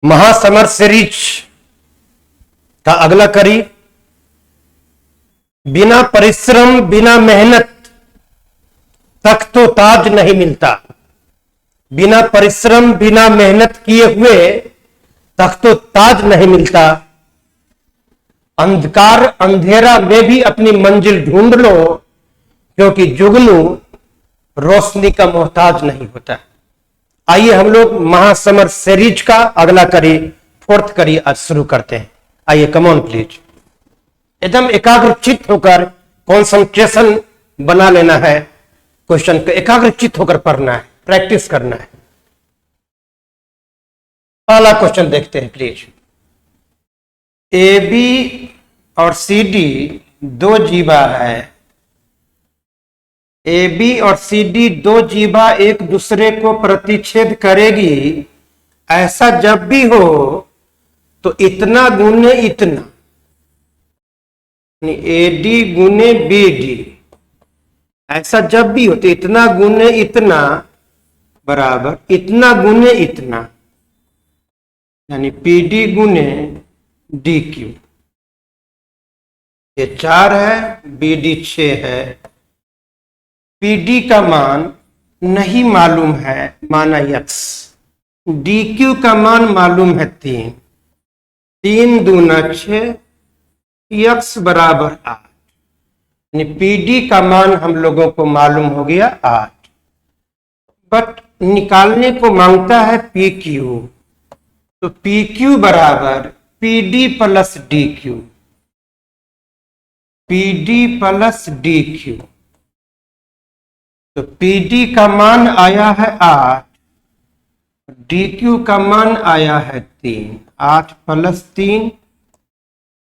महासमर series का अगला कड़ी, बिना परिश्रम बिना मेहनत तख्तो ताज नहीं मिलता। बिना परिश्रम बिना मेहनत किए हुए तख्तो ताज नहीं मिलता। अंधकार अंधेरा में भी अपनी मंजिल ढूंढ लो, क्योंकि जुगनू रोशनी का मोहताज नहीं होता। आइए हम लोग महासमर सीरीज का अगला कड़ी, फोर्थ कड़ी आज शुरू करते हैं। आइए, कम ऑन प्लीज। एकदम एकाग्रचित्त होकर कंसंट्रेशन बना लेना है, क्वेश्चन को एकाग्रचित्त होकर पढ़ना है, प्रैक्टिस करना है। पहला क्वेश्चन देखते हैं प्लीज। ए बी और सी डी दो जीवा है। ए बी और सी डी दो जीवा एक दूसरे को प्रतिच्छेद करेगी। ऐसा जब भी हो तो इतना गुने इतना, ए डी गुने बी डी, ऐसा जब भी हो तो इतना गुने इतना बराबर इतना गुने इतना, यानी पी डी गुने डी क्यू। ये 4 है, बी डी 6 है। पी डी का मान नहीं मालूम है, माना x। डी क्यू का मान मालूम है 3। 3 दूना 6, x बराबर 8। यानी पी डी का मान हम लोगों को मालूम हो गया 8। बट निकालने को मांगता है पी क्यू, तो पी क्यू बराबर P D plus D Q. P D plus D Q, तो पी डी का मान आया है 8, डी क्यू का मान आया है 3। 8 प्लस 3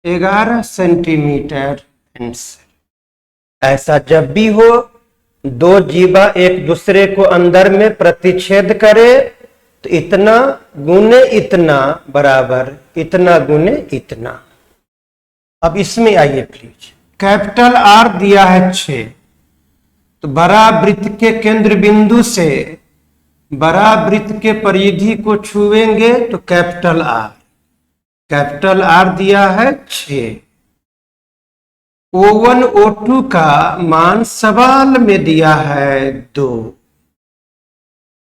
11 सेंटीमीटर आंसर। ऐसा जब भी हो दो जीवा एक दूसरे को अंदर में प्रतिच्छेद करे तो इतना गुने इतना बराबर इतना गुने इतना। अब इसमें आइए प्लीज। कैपिटल आर दिया है 6, तो बड़ा वृत्त के केंद्र बिंदु से बड़ा वृत्त के परिधि को छुएंगे तो कैपिटल आर दिया है 6। O1 O2 का मान सवाल में दिया है 2,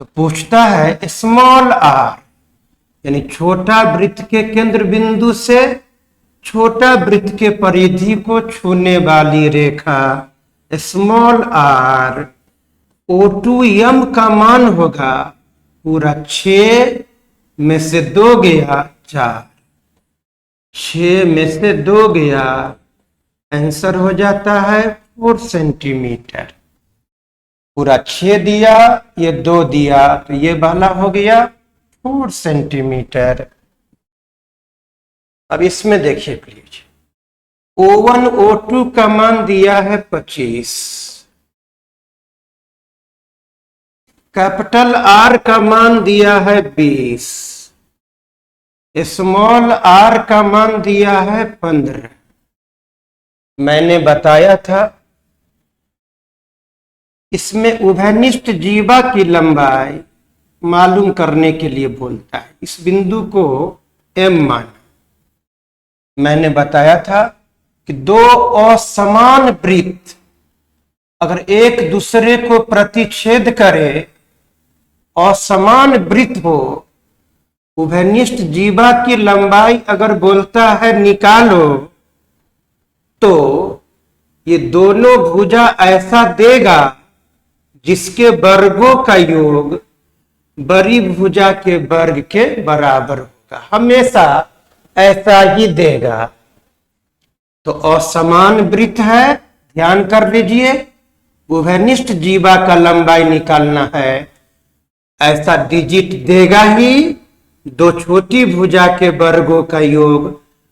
तो पूछता है स्मॉल आर, यानी छोटा वृत्त के केंद्र बिंदु से छोटा वृत्त के परिधि को छूने वाली रेखा स्मॉल आर। O2m का मान होगा पूरा 6 में से 2 गया 4, 6 में से 2 गया, आंसर हो जाता है 4 सेंटीमीटर। पूरा 6 दिया, ये 2 दिया, तो ये वाला हो गया 4 सेंटीमीटर। अब इसमें देखिए प्लीज। O1 O2 का मान दिया है 25, कैपिटल आर का मान दिया है 20, स्मॉल आर का मान दिया है 15। मैंने बताया था इसमें उभयनिष्ठ जीवा की लंबाई मालूम करने के लिए बोलता है। इस बिंदु को m माना। मैंने बताया था कि दो असमान वृत्त अगर एक दूसरे को प्रतिच्छेद करे, असमान वृत्त हो, उभयनिष्ठ जीवा की लंबाई अगर बोलता है निकालो, तो ये दोनों भुजा ऐसा देगा जिसके वर्गों का योग बड़ी भुजा के वर्ग के बराबर होगा। हमेशा ऐसा ही देगा। तो असमान वृत्त है, ध्यान कर लीजिए। उभयनिष्ठ जीवा का लंबाई निकालना है, ऐसा डिजिट देगा ही। दो छोटी भुजा के वर्गों का योग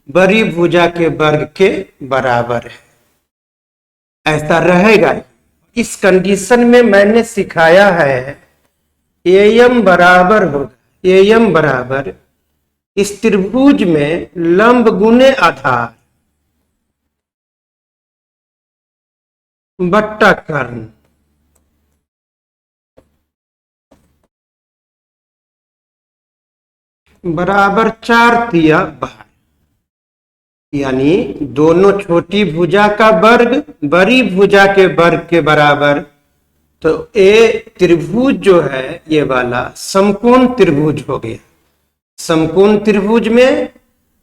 बड़ी भुजा के वर्ग के बराबर है, ऐसा रहेगा। इस कंडीशन में मैंने सिखाया है AM बराबर होगा, AM बराबर इस त्रिभुज में लंब गुने आधार बट्टा कर्ण। बराबर 4 तिया 12, यानी दोनों छोटी भुजा का वर्ग बड़ी भुजा के वर्ग के बराबर। तो ए त्रिभुज जो है ये वाला समकोण त्रिभुज हो गया। समकोण त्रिभुज में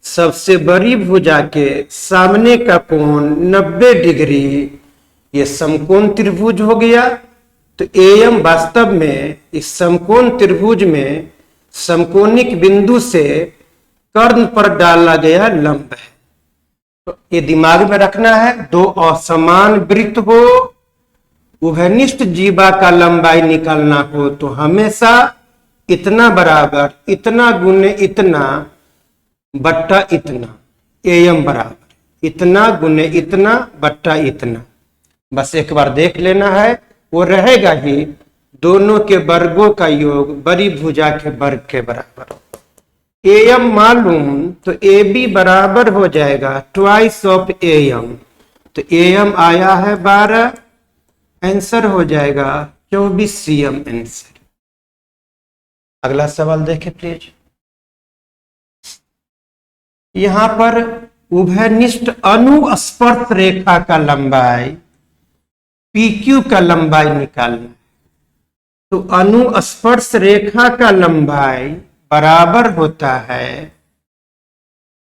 सबसे बड़ी भुजा के सामने का कोण 90 डिग्री, ये समकोण त्रिभुज हो गया। तो एम वास्तव में इस समकोण त्रिभुज में समकोणिक बिंदु से कर्ण पर डाला गया लंब है। तो ये दिमाग में रखना है, दो असमान वृत्त हो, उभयनिष्ठ जीवा का लंबाई निकालना हो तो हमेशा इतना बराबर इतना गुने इतना बट्टा इतना, एम बराबर इतना गुने इतना बट्टा इतना। बस एक बार देख लेना है, वो रहेगा ही दोनों के वर्गों का योग बड़ी भुजा के वर्ग के बराबर। एम मालूम तो ए बी बराबर हो जाएगा ट्वाइस ऑफ एम। तो एम आया है 12, आंसर हो जाएगा 24 सीएम आंसर। अगला सवाल देखें प्लीज। यहां पर उभयनिष्ठ अनुस्पर्श रेखा का लंबाई PQ का लंबाई निकालना है। तो अनुस्पर्श रेखा का लंबाई बराबर होता है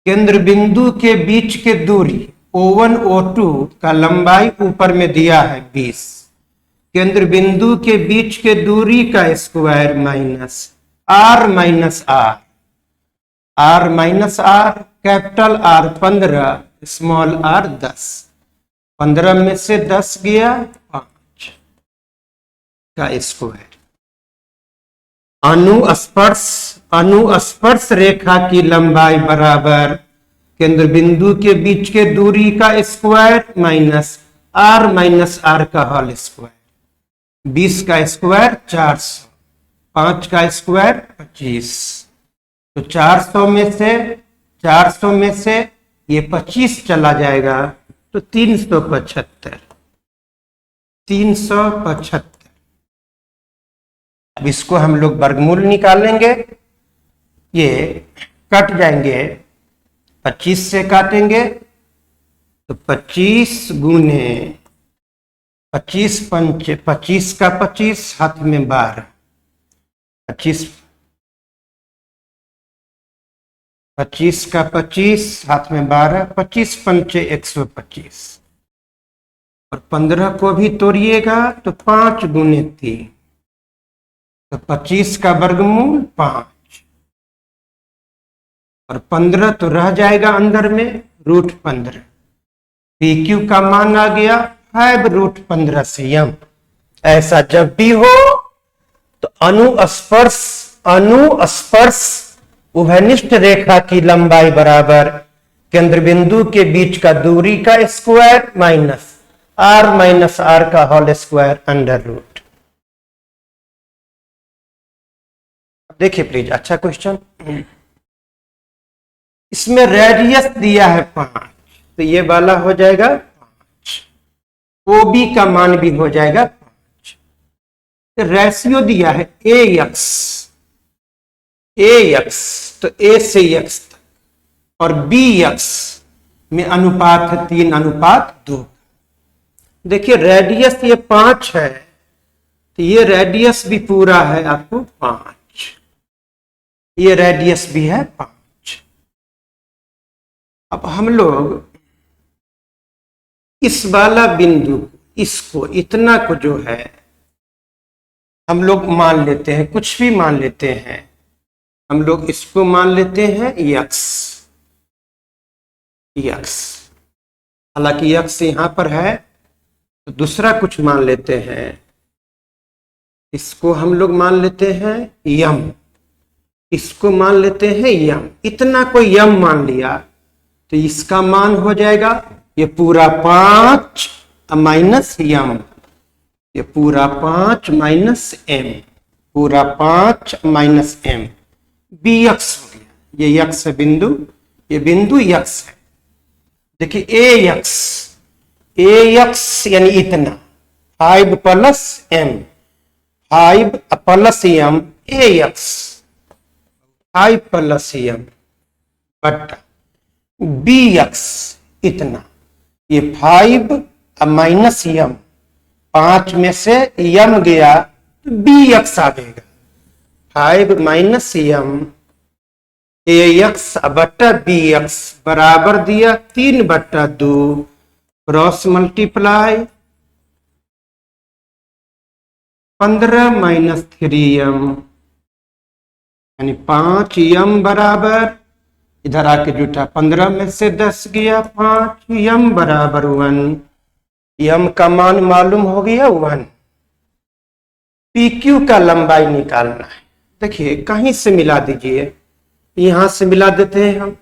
केंद्र बिंदु के बीच के दूरी O1 O2 का लंबाई ऊपर में दिया है 20, केंद्र बिंदु के बीच के दूरी का square minus R minus R, R minus R, capital R 15, small r 10, 15 में से 10 गया 5 का स्क्वायर। अनुस्पर्श रेखा की लंबाई बराबर केंद्र बिंदु के बीच के दूरी का स्क्वायर माइनस r का होल स्क्वायर। 20 का स्क्वायर 400, 5 का स्क्वायर 25। तो 400 में से ये 25 चला जाएगा तो 375। अब इसको हम लोग वर्गमूल निकालेंगे, ये कट जाएंगे, 25 से काटेंगे तो 25 गुने 25 पंच 25 का 25 हाथ में 12, 25 का 25 हाथ में 12, 25 पंचे 125 और 15 को भी तोड़िएगा तो 5 गुने 3, तो 25 का वर्गमूल 5 और 15 तो रह जाएगा अंदर में √15। PQ का मान आ गया 5√15 सीएम। ऐसा जब भी हो तो अनुस्पर्श उभयनिष्ठ रेखा की लंबाई बराबर केंद्र बिंदु के बीच का दूरी का स्क्वायर माइनस R का होल स्क्वायर √। देखिए प्लीज, अच्छा क्वेश्चन। इसमें रेडियस दिया है 5, तो ये वाला हो जाएगा 5, OB का मान भी हो जाएगा 5। तो रेशियो दिया है AX, तो A से X तक, और BX में अनुपात है 3:2। देखिए रेडियस ये 5 है, तो ये रेडियस भी पूरा है आपको 5, ये रेडियस भी है 5। अब हम लोग इस वाला बिंदु इसको इतना को जो है हम लोग मान लेते हैं, कुछ भी मान लेते हैं, हम लोग इसको मान लेते हैं x। हालांकि x यहां पर है तो दूसरा कुछ मान लेते हैं, इसको हम लोग मान लेते हैं m, इसको मान लेते हैं m। इतना कोई m मान लिया तो इसका मान हो जाएगा ये पूरा 5 माइनस m, ये पूरा 5 माइनस m, पूरा 5 माइनस m, bx हो गया। ये x है बिंदु, ये बिंदु x है। देखिए ax यानी इतना 5 plus m, 5 plus m ax, 5 plus M बट्टा बी एक्स इतना, ये 5 माइनस यम, 5 में से यम गया तो बी एक्स आएगा, 5 माइनस यम ए एक्स बट्टा बी एक्स बराबर दिया 3/2 क्रॉस मल्टीप्लाई 15 माइनस 3m यानी 5m बराबर, इधर आके जुटा 15 में से 10 गया 5m बराबर 1, m का मान मालूम हो गया 1। PQ का लंबाई निकालना है। देखिए कहीं से मिला दीजिए, यहां से मिला देते हैं हम।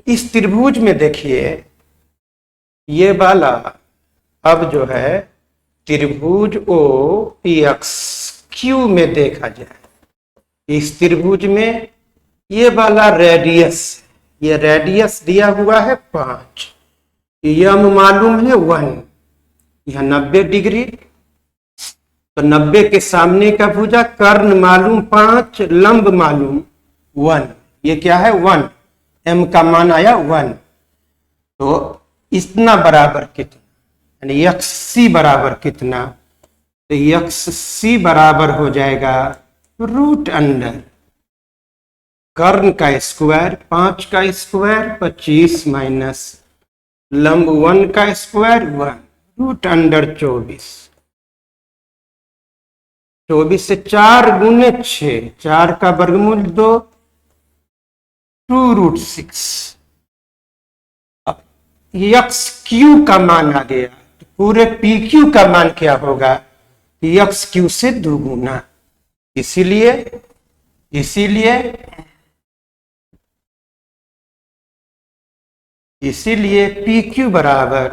इस त्रिभुज में देखिए ये वाला अब जो है त्रिभुज ओ पी एक्स क्यू में देखा जाए, इस त्रिभुज में ये वाला रेडियस, ये रेडियस दिया हुआ है 5, यम मालूम है 1, यह 90 डिग्री, तो 90 के सामने का भुजा, कर्ण मालूम 5, लंब मालूम 1, ये क्या है 1, m का मान आया 1, तो इतना बराबर कितना, यानी एक्स सी बराबर कितना, तो एक्स सी बराबर हो जाएगा रूट अंडर कर्ण का स्क्वायर 5 का स्क्वायर 25 माइनस लंब 1 का स्क्वायर 1 रूट अंडर 24, 24 से 4 गुने 6, 4 का वर्गमूल 2 2√6। अब एक्स क्यू का मान आ गया, तो पूरे पी क्यू का मान क्या होगा, एक्स क्यू से 2 गुना, इसीलिए पी क्यू बराबर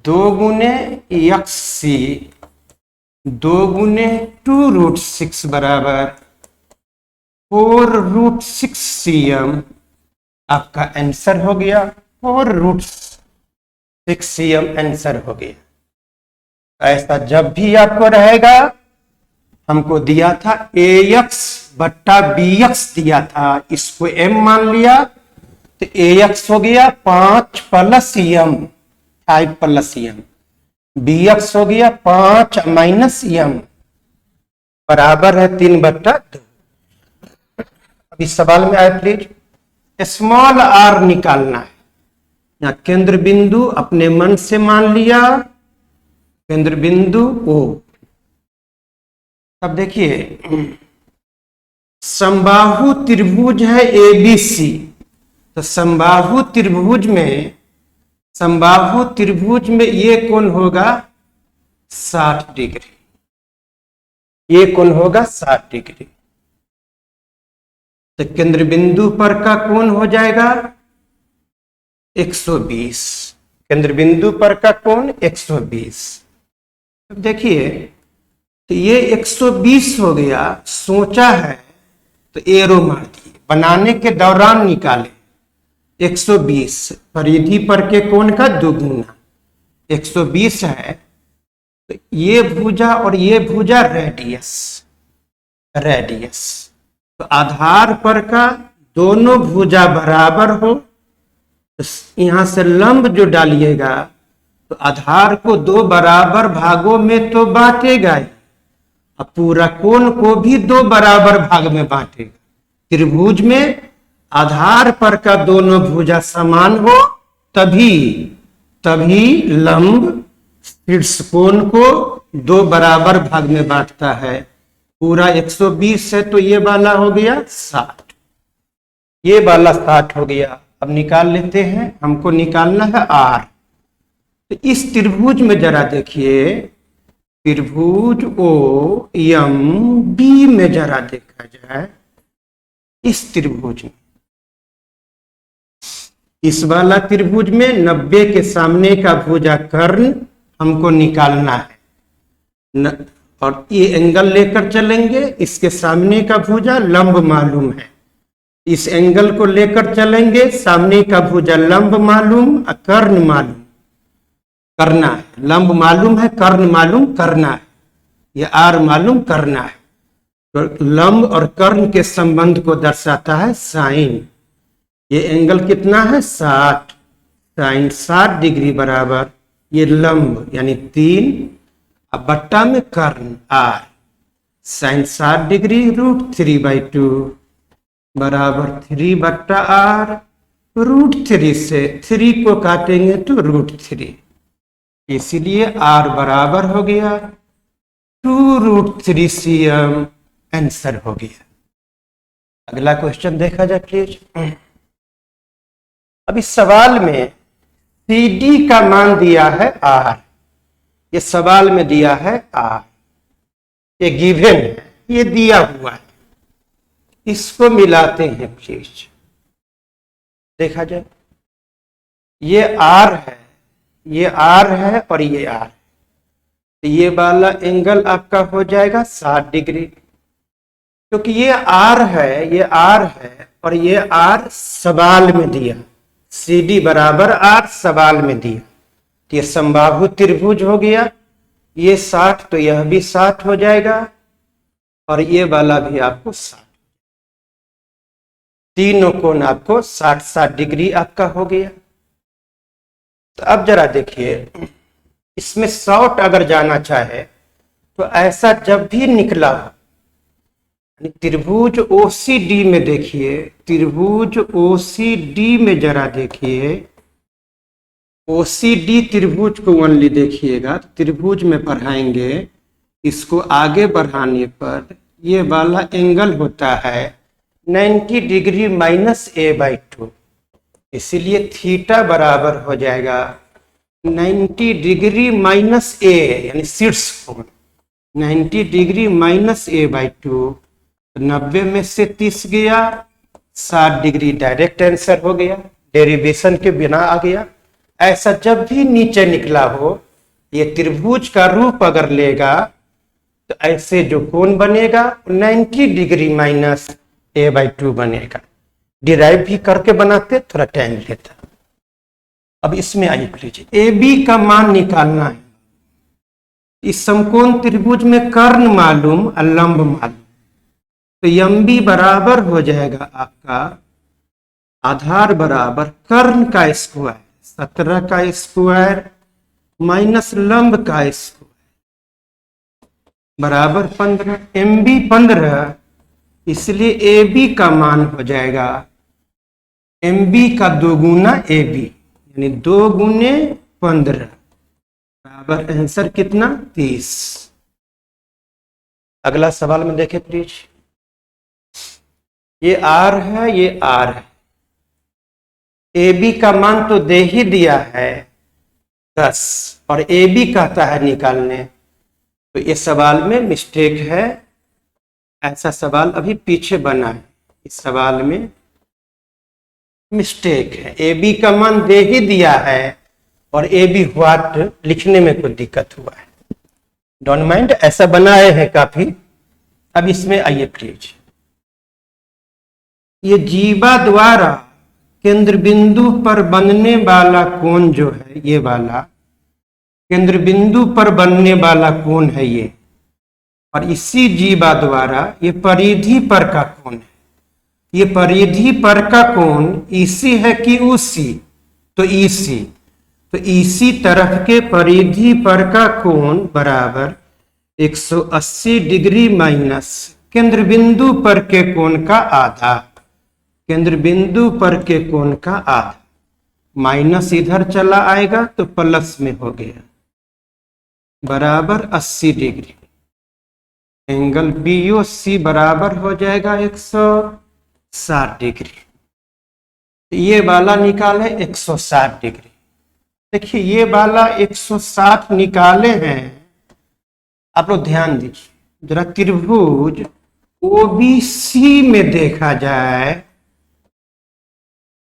2 गुने एक्स सी 2 गुने 2√6 बराबर 4√6 cm, आपका आंसर हो गया 4√6 cm आंसर हो गया। ऐसा जब भी आपको रहेगा, हमको दिया था ax बट्टा bx दिया था, इसको m मान लिया तो ax हो गया 5 plus m 5 plus m, bx हो गया 5 माइनस m बराबर है 3/2। अभी सवाल में आए प्लीज, स्मॉल r निकालना है। यहां केंद्र बिंदु अपने मन से मान लिया, केंद्र बिंदु O। अब देखिए समबाहु त्रिभुज है ABC, तो समबाहु त्रिभुज में ये कोण होगा 60 डिग्री, ये कोण होगा 60 डिग्री, तो केंद्र बिंदु पर का कोण हो जाएगा 120, केंद्र बिंदु पर का कोण 120। अब देखिए तो ये 120 हो गया, सोचा है तो एरो मार दिए, बनाने के दौरान निकाले 120 परिधि पर के कोण का 2 गुना 120 है, तो ये भुजा और ये भुजा रेडियस, तो आधार पर का दोनों भुजा बराबर हो, तो यहां से लंब जो डालिएगा तो आधार को 2 बराबर भागों में तो बांटेगा ही, अब पूरा कोण को भी 2 बराबर भाग में बांटेगा। त्रिभुज में आधार पर का दोनों भुजा समान हो तभी लंब शीर्ष कोण को 2 बराबर भाग में बांटता है। पूरा 120 है तो ये वाला हो गया 60, ये वाला 60 हो गया। अब निकाल लेते हैं, हमको निकालना है R। तो इस त्रिभुज में जरा देखिए, त्रिभुज ओ एम बी में जरा देखा जाए, इस त्रिभुज में, इस वाला त्रिभुज में 90 के सामने का भुजा कर्ण हमको निकालना है, और ये एंगल लेकर चलेंगे, इसके सामने का भुजा लंब मालूम है, इस एंगल को लेकर चलेंगे, सामने का भुजा लंब मालूम और कर्ण मालूम करना है, लंब मालूम है, कर्ण मालूम करना है, ये आर मालूम करना है। तो लंब और कर्ण के संबंध को दर्शाता है साइन। ये एंगल कितना है 60, साइन 60 डिग्री बराबर ये लंब यानी 3 अब बट्टा में कर्ण r, साइन 60 डिग्री √3/2 बराबर 3 बट्टा r, √3 से 3 को काटेंगे तो √3, इसलिए r बराबर हो गया 2√3 cm, आंसर हो गया। अगला क्वेश्चन देखा जाए प्लीज। अब इस सवाल में CD का मान दिया है r, ये सवाल में दिया है r, ये गिवन है, ये दिया हुआ है, इसको मिलाते हैं प्लीज। देखा जाए ये r है, ये r है और ये r है, तो ये वाला एंगल आपका हो जाएगा 60 डिग्री, क्योंकि ये r है, ये r है और ये r सवाल में दिया, CD बराबर r सवाल में दिया, तो ये समबाहु त्रिभुज हो गया, ये 60 तो यह भी 60 हो जाएगा और ये वाला भी आपको 60, तीनों कोण आपको 60-60 डिग्री आपका हो गया। तो अब जरा देखिए, इसमें शॉर्ट अगर जाना चाहे तो ऐसा जब भी निकला हो, त्रिभुज OCD में देखिए, त्रिभुज OCD में जरा देखिए, OCD त्रिभुज को ओनली देखिएगा, त्रिभुज में पढ़ाएंगे, इसको आगे बढ़ाने पर ये वाला एंगल होता है 90 डिग्री -a/2, इसीलिए थीटा बराबर हो जाएगा 90 डिग्री -a यानी शीर्ष कोण, 90 डिग्री -a/2, 90 में से 30 गया, 60 डिग्री डायरेक्ट आंसर हो गया, डेरिवेशन के बिना आ गया। ऐसा जब भी नीचे निकला हो, ये त्रिभुज का रूप अगर लेगा तो ऐसे जो कोण बनेगा 90 डिग्री -a/2 बनेगा। डिराइव भी करके बनाते, थोड़ा टाइम लेता। अब इसमें आइए प्लीज, AB का मान निकालना है। इस समकोण त्रिभुज में कर्ण मालूम और लंब मालूम, तो MB बराबर हो जाएगा आपका आधार बराबर कर्ण का स्क्वायर 17 का स्क्वायर माइनस लंब का स्क्वायर बराबर 15, MB 15, इसलिए AB का मान हो जाएगा MB का 2 गुना AB यानी 2 गुने 15 बराबर आंसर कितना 30। अगला सवाल में देखें प्लीज, ये R है, ये R है, AB का मान तो दे ही दिया है 10 और AB कहता है निकालने, तो ये सवाल में मिस्टेक है। ऐसा सवाल अभी पीछे बना है, इस सवाल में मिस्टेक है। AB का मान दे ही दिया है और AB व्हाट लिखने में कोई दिक्कत हुआ है, डोंट माइंड, ऐसा बनाए हैं काफी। अब इसमें आइए प्लीज, ये जीवा द्वारा केंद्र बिंदु पर बनने वाला कोण जो है, ये वाला केंद्र बिंदु पर बनने वाला कोण है ये, और इसी जीवा द्वारा ये परिधि पर का कोण है। ये परिधि पर का कोण EC है कि UC, तो EC, तो EC तरफ के परिधि पर का कोण बराबर 180 डिग्री माइनस केंद्र बिंदु पर के कोण का आधा, केंद्र बिंदु पर के कोण का आधा, माइनस इधर चला आएगा तो प्लस में हो गया बराबर 80 डिग्री। एंगल BOC बराबर हो जाएगा 160 डिग्री। ये वाला निकाले 160 डिग्री। देखिए ये वाला 160 निकाले हैं, आप लोग ध्यान दीजिए जरा, त्रिभुज OBC में देखा जाए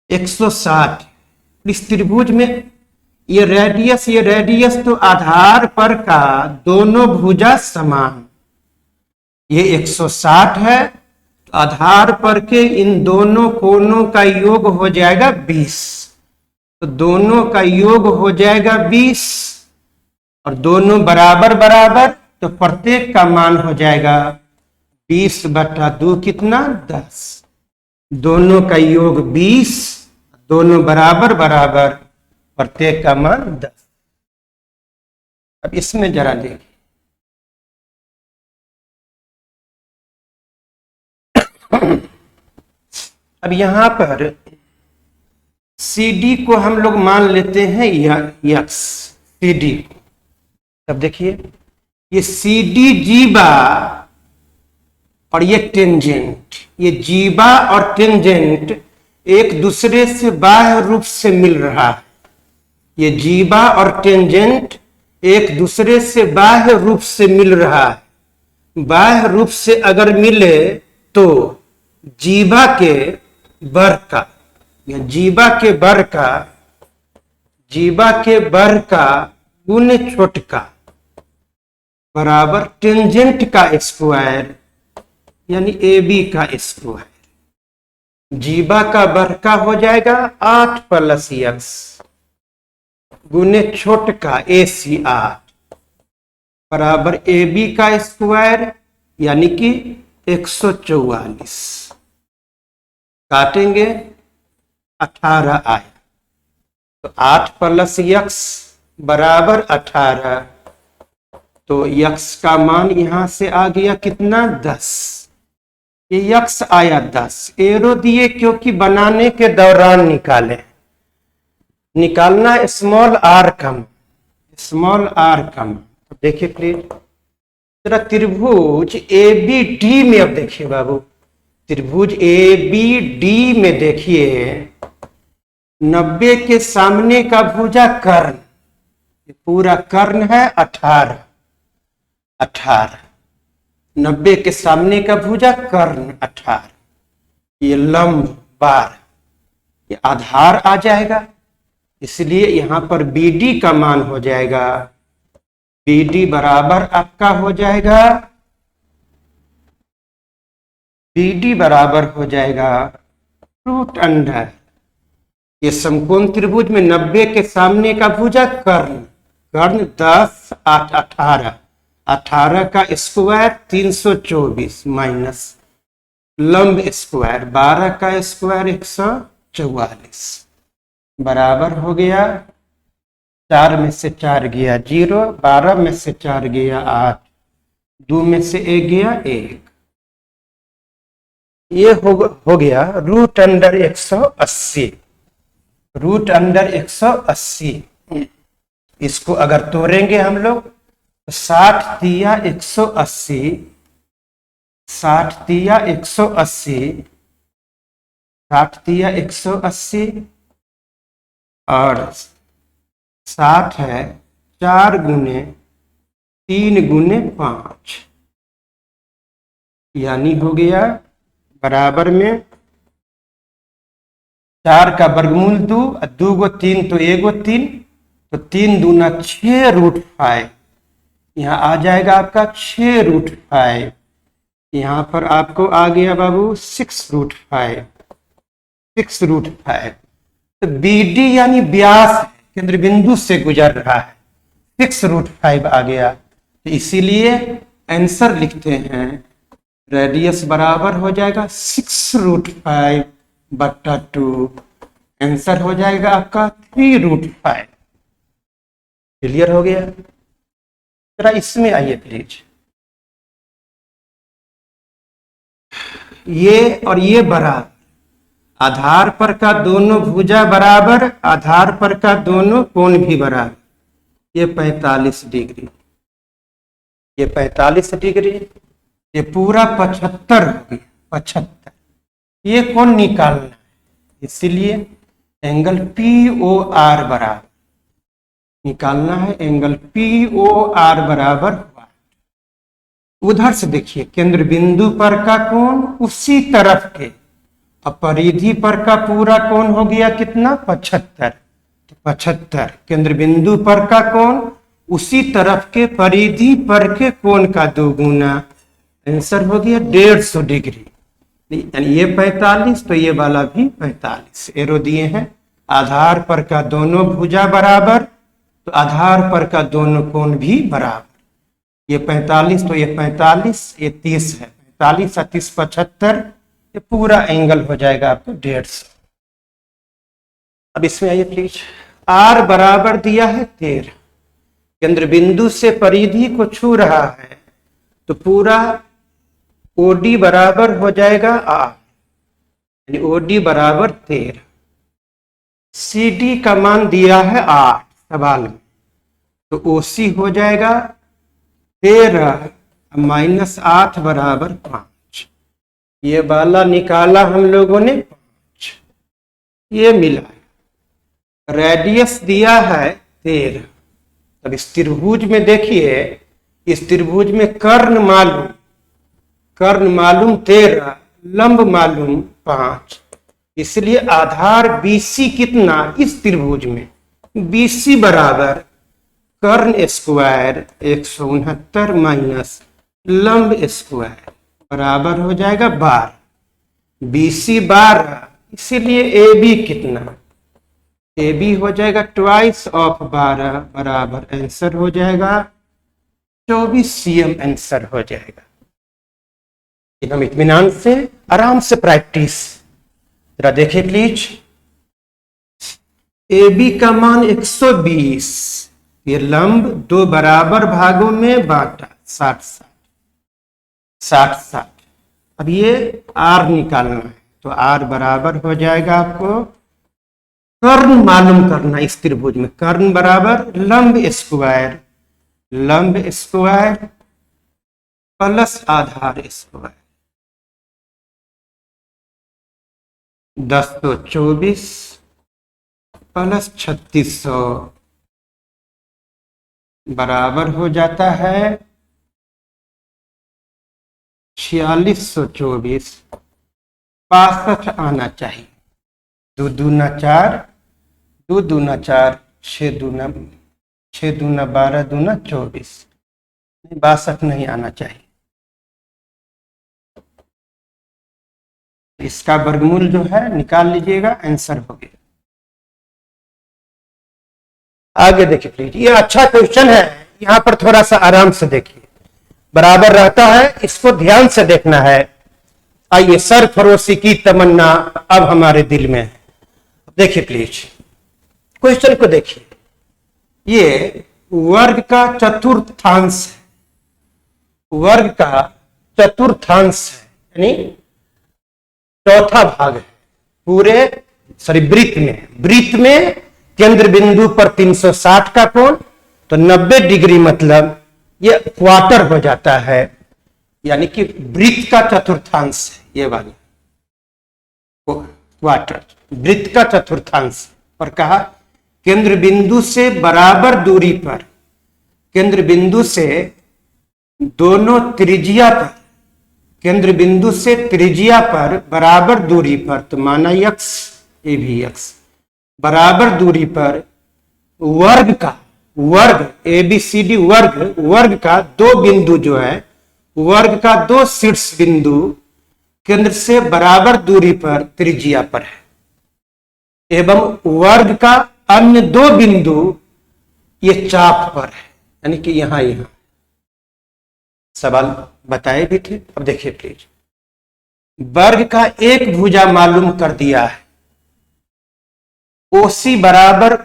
160, इस त्रिभुज में ये रेडियस तो आधार पर का दोनों भुजा समान, ये 160 है, तो आधार पर के इन दोनों कोणों का योग हो जाएगा 20, तो दोनों का योग हो जाएगा 20 और दोनों बराबर बराबर, तो प्रत्येक का मान हो जाएगा 20/2 कितना 10, दोनों का योग 20, दोनों बराबर बराबर, प्रत्येक का मान 10। अब इसमें जरा देखिए, अब यहां पर CD को हम लोग मान लेते हैं यक्स, CD को। अब देखिए, ये CD जीवा और ये टेंजेंट, ये जीवा और टेंजेंट एक दूसरे से बाह्य रूप से मिल रहा है। ये जीवा और टेंजेंट एक दूसरे से बाह्य रूप से मिल रहा है। बाह्य रूप से अगर मिले तो जीवा के वर्ग का, या जीवा के वर्ग का गुने छोटका बराबर टेंजेंट का स्क्वायर, यानी AB का स्क्वायर। जीवा का वर्ग का हो जाएगा 8 + x गुने छोटका AC 8 बराबर AB का स्क्वायर, यानी कि 144। काटेंगे 18 आया, तो 8 + x बराबर 18, तो x का मान यहां से आ गया कितना 10। ये x आया 10, एरो दिए क्योंकि बनाने के दौरान निकालना स्मॉल r कम, तो देखिए प्लीज जरा त्रिभुज ABD में, अब देखिए बाबू, त्रिभुज ABD में देखिए, 90 के सामने का भुजा कर्ण, पूरा कर्ण है 18, 90 के सामने का भुजा कर्ण 18, ये लंब 12, ये आधार आ जाएगा, इसलिए यहां पर BD का मान हो जाएगा, BD बराबर आपका हो जाएगा, BD बराबर हो जाएगा √, ये समकोण त्रिभुज में 90 के सामने का भुजा कर्ण 10 8 18, 18 का स्क्वायर 324 माइनस लंब स्क्वायर 12 का स्क्वायर 144 बराबर हो गया, 4 में से 4 गया 0, 12 में से 4 गया 8, 2 में से 1 गया 1, ये हो गया √180, √180। इसको अगर तोड़ेंगे हम लोग तो 60 तिया 180, 60 तिया 180, 60 तिया 180 और 60 है 4 गुने 3 गुने 5, यानी हो गया बराबर में 4 का वर्गमूल 2, 2 गो 3 तो 1 गो 3, तो 3 दूना 6√5, यहाँ आ जाएगा आपका 6√5, यहाँ पर आपको आ गया बाबू 6√5, 6√5। तो BD यानी व्यास केंद्र बिंदु से गुजर रहा है, 6√5 आ गया, तो इसीलिए आंसर लिखते हैं रेडियस बराबर हो जाएगा 6√5/2, आंसर हो जाएगा आपका 3√5। क्लियर हो गया? जरा इसमें आइए प्लीज, ये और ये बराबर, आधार पर का दोनों भुजा बराबर, आधार पर का दोनों कोण भी बराबर, ये 45 डिग्री, ये 45 डिग्री, ये पूरा 75 हो गया, 75। ये कोण निकालना है, इसीलिए एंगल POR बराबर निकालना है, एंगल POR बराबर। उधर से देखिए, केंद्र बिंदु पर का कोण उसी तरफ के, अब परिधि पर का पूरा कोण हो गया कितना 75, तो 75 केंद्र बिंदु पर का कोण उसी तरफ के परिधि पर के कोण का 2 गुना, आंसर हो गया 150 डिग्री, यानी ये 45 तो ये वाला भी 45। एरो दिए हैं, आधार पर का दोनों भुजा बराबर, तो आधार पर का दोनों कोण भी बराबर, ये 45 तो ये 45, ये 30 है, 45 और 30 75, ये पूरा एंगल हो जाएगा आपको 150। अब इसमें आइए प्लीज। आर बराबर दिया है 13, केंद्र बिंदु से परिधि को छू रहा है, तो पूरा ओडी बराबर हो जाएगा आर, यानी ओडी बराबर 13। सी डी का मान दिया है 8 सवाल में, तो ओसी हो जाएगा 13 -8 बराबर 5। ये वाला निकाला हम लोगों ने 5, ये मिला। रेडियस दिया है 13। अब इस त्रिभुज में देखिए, इस त्रिभुज में कर्ण मालूम 13, लंब मालूम 5, इसलिए आधार BC कितना इस त्रिभुज में, BC बराबर कर्ण स्क्वायर 169 माइनस लंब स्क्वायर बराबर हो जाएगा 12। BC 12, इसीलिए AB कितना, AB हो जाएगा ट्वाइस ऑफ 12 बराबर आंसर हो जाएगा 24 cm आंसर हो जाएगा। हम इत्मीनान से आराम से प्रैक्टिस जरा देखिए प्लीज। AB का मान 120, ये लंब 2 बराबर भागों में बांटा 60-60। अब ये R निकालना है, तो R बराबर हो जाएगा आपको कर्ण मालूम करना इस त्रिभुज में, कर्ण बराबर लंब स्क्वायर प्लस आधार स्क्वायर 1024 प्लस 3600 बराबर हो जाता है 4624। 62 आना चाहिए, 2 दूना 4, 2 दूना 4, 6 दूना 12, दूना 24, 62 नहीं आना चाहिए। इसका वर्गमूल जो है निकाल लीजिएगा, आंसर हो गया। आगे देखिए प्लीज, ये अच्छा क्वेश्चन है, यहां पर थोड़ा सा आराम से देखिए, बराबर रहता है, इसको ध्यान से देखना है। आइए, सरफरोशी की तमन्ना अब हमारे दिल में है। देखिए प्लीज क्वेश्चन को देखिए, ये वर्ग का चतुर्थांश है, वर्ग का चतुर्थांश है, यानी चौथा भाग है पूरे वृत्त में केंद्र बिंदु पर 360 का कोण, तो 90 डिग्री मतलब ये क्वार्टर हो जाता है, यानी कि वृत्त का चतुर्थांश है ये वाली क्वार्टर, वृत्त का चतुर्थांश। और कहा केंद्र बिंदु से बराबर दूरी पर, केंद्र बिंदु से दोनों त्रिज्या पर, केंद्र बिंदु से त्रिज्या पर बराबर दूरी पर, तो माना x, ये भी x, बराबर दूरी पर वर्ग ABCD वर्ग का 2 बिंदु जो है, वर्ग का 2 शीर्ष बिंदु केंद्र से बराबर दूरी पर त्रिज्या पर है, एवं वर्ग का अन्य 2 बिंदु ये चाप पर है, यानी कि यहां सवाल बताए भी थे। अब देखिए प्लीज, वर्ग का एक भुजा मालूम कर दिया है, OC बराबर